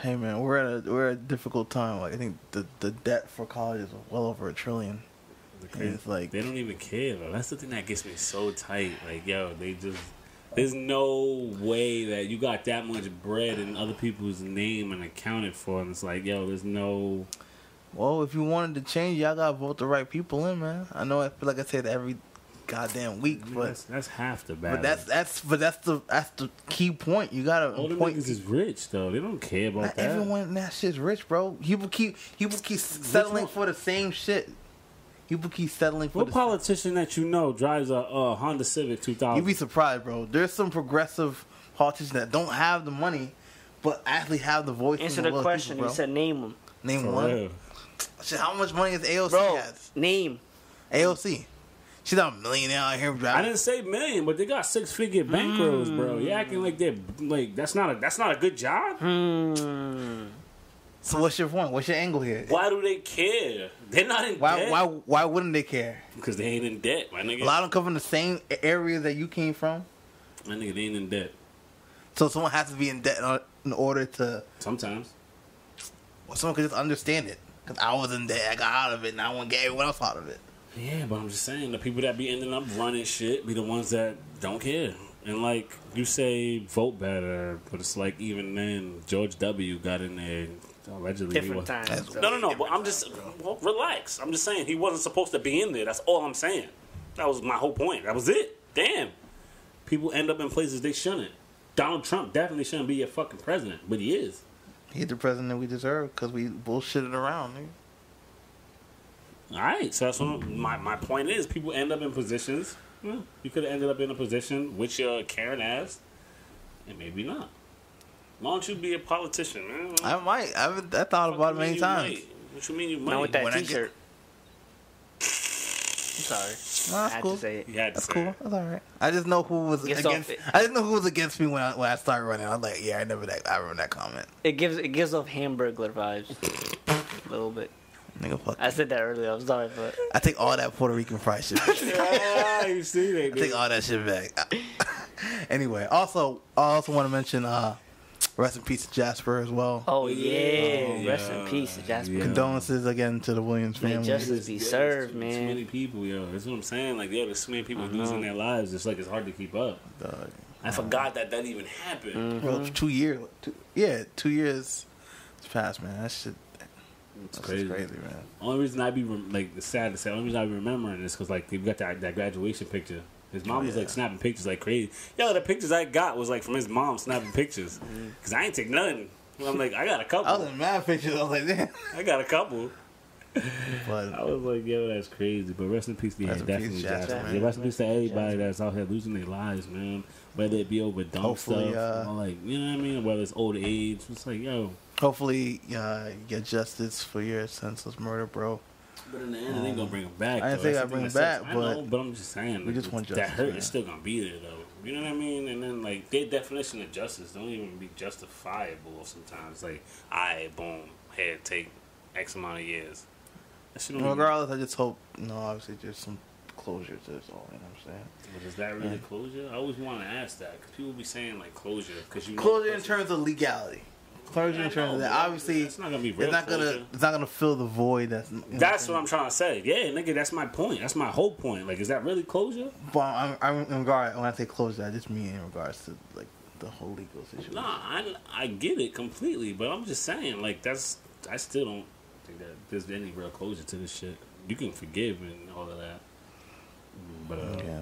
hey man, we're at a difficult time. Like I think the debt for college is well over $1 trillion. It's like They don't even care, though. That's the thing that gets me so tight. Like, yo, there's no way that you got that much bread in other people's name and accounted for, and it's like, yo, there's no. Well, if you wanted to change, y'all gotta vote the right people in, man. I know I feel like I say that every goddamn week, I mean, but that's half the battle. but that's the key point. You gotta all the point. niggas is rich though. They don't care about Not that. everyone in that shit's rich, bro. People keep settling for the same shit. People keep settling for What the politician that you know drives a Honda Civic 2000? You'd be surprised, bro. There's some progressive politicians that don't have the money, but actually have the voice. Answer the question. You said name them. Name For one. real. Shit, how much money is AOC Bro, has? name. AOC. She's not a millionaire out here driving. I didn't say million, but they got 6-figure bankrolls, bro. You acting like they're like that's not a good job. So what's your point? What's your angle here? Why do they care? They're not in debt. Why wouldn't they care? Because they ain't in debt, my nigga. A lot of them come from the same area that you came from. My nigga, they ain't in debt. So someone has to be in debt in order to. Sometimes. Well, someone could just understand it. Because I was in debt, I got out of it, and I want to get everyone else out of it. Yeah, but I'm just saying, the people that be ending up running shit be the ones that don't care. And like you say, vote better, but it's like even then, George W. got in there. Allegedly, Different times. No. But I'm just relax. I'm just saying he wasn't supposed to be in there. That's all I'm saying. That was my whole point. That was it. Damn. People end up in places they shouldn't. Donald Trump definitely shouldn't be your fucking president, but he is. He's the president we deserve because we bullshitted around, nigga. All right, so that's what my point is. People end up in positions. Well, you could have ended up in a position with your Karen ass, and maybe not. Why don't you be a politician, man? I might. I thought about it many times. What you mean you might? Not with that When I T-shirt. I'm sorry. No, I that's had cool. to say it. You had to That's say cool. it. That's all right. I just know who was Gets against. off it. I didn't know who was against me when I started running. I was like, yeah, I remember that comment. It gives off Hamburglar vibes a little bit. Nigga, fuck. I said that earlier. I'm sorry, but I take all that Puerto Rican fried shit back. Yeah, you see that? I take all that shit back. Anyway, I also want to mention rest in peace to Jasper as well. oh yeah, yeah. rest in peace, Jasper. Yeah. Condolences again to the Williams May family. justice be served, Too man. many people, yo. That's what I'm saying. Like, yo, there's so many people losing their lives. It's like it's hard to keep up. Dog. I forgot that even happened. Well, 2 years. 2 years it's passed, man. That shit. It's That's crazy. crazy, man. Only reason I be like it's sad to say. Only reason I be remembering this because like you got that graduation picture. His mom was like snapping pictures like crazy. Yo, the pictures I got was like from his mom snapping pictures. Cause I ain't take nothing. I'm like, I got a couple. I was in mad pictures. I was like, damn. I got a couple. But I was like, yo, that's crazy. But rest in peace, yeah, Rest in definitely peace, Jasper. Jasper, Yeah, man. rest in peace to everybody that's out here losing their lives, man. Whether it be over dumb Hopefully, stuff, or like you know what I mean, whether it's old age. It's like, yo. hopefully, you get justice for your senseless murder, bro. But in the end, it ain't gonna bring him back. I didn't though. think That's I'd the bring thing him that sucks. back, I know, but I'm just saying, we like, just want that justice, hurt man. is still gonna be there, though. You know what I mean? And then like their definition of justice don't even be justifiable sometimes. Like, boom, head take X amount of years. That shit don't even- Regardless, I just hope, obviously, there's some closure to this all. You know what I'm saying? But is that really closure? I always want to ask that because people be saying like closure because you know Closure the in person- terms of legality. Closure in I terms know, of that. but Obviously, it's not gonna be real. it's not gonna fill the void. That's what I'm trying to say. Yeah, nigga, that's my point. That's my whole point. Like, is that really closure? But I'm in regard when I say closure, I just mean in regards to like the whole legal situation. Nah, I get it completely, but I'm just saying, like, I still don't think that there's any real closure to this shit. You can forgive and all of that, but Yeah.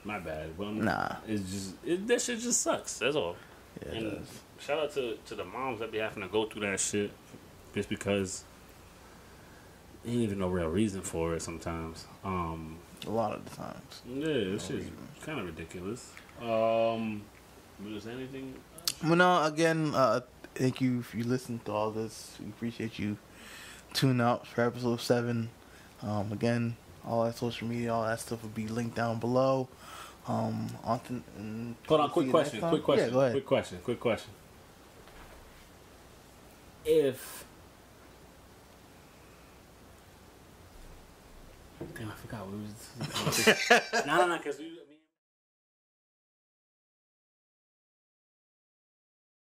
my bad. But Nah. it's just that shit just sucks. That's all. Yeah, it And does. shout out to the moms that be having to go through that shit just because ain't even no real reason for it sometimes. A lot of the times. Yeah, this shit's kind of ridiculous. But is there anything? Well, no, again, thank you if you listened to all this. We appreciate you tuning out for episode 7. Again, all that social media, all that stuff will be linked down below. Hold on, quick question. Yeah, go ahead. Quick question. If damn, I forgot what it was. No, because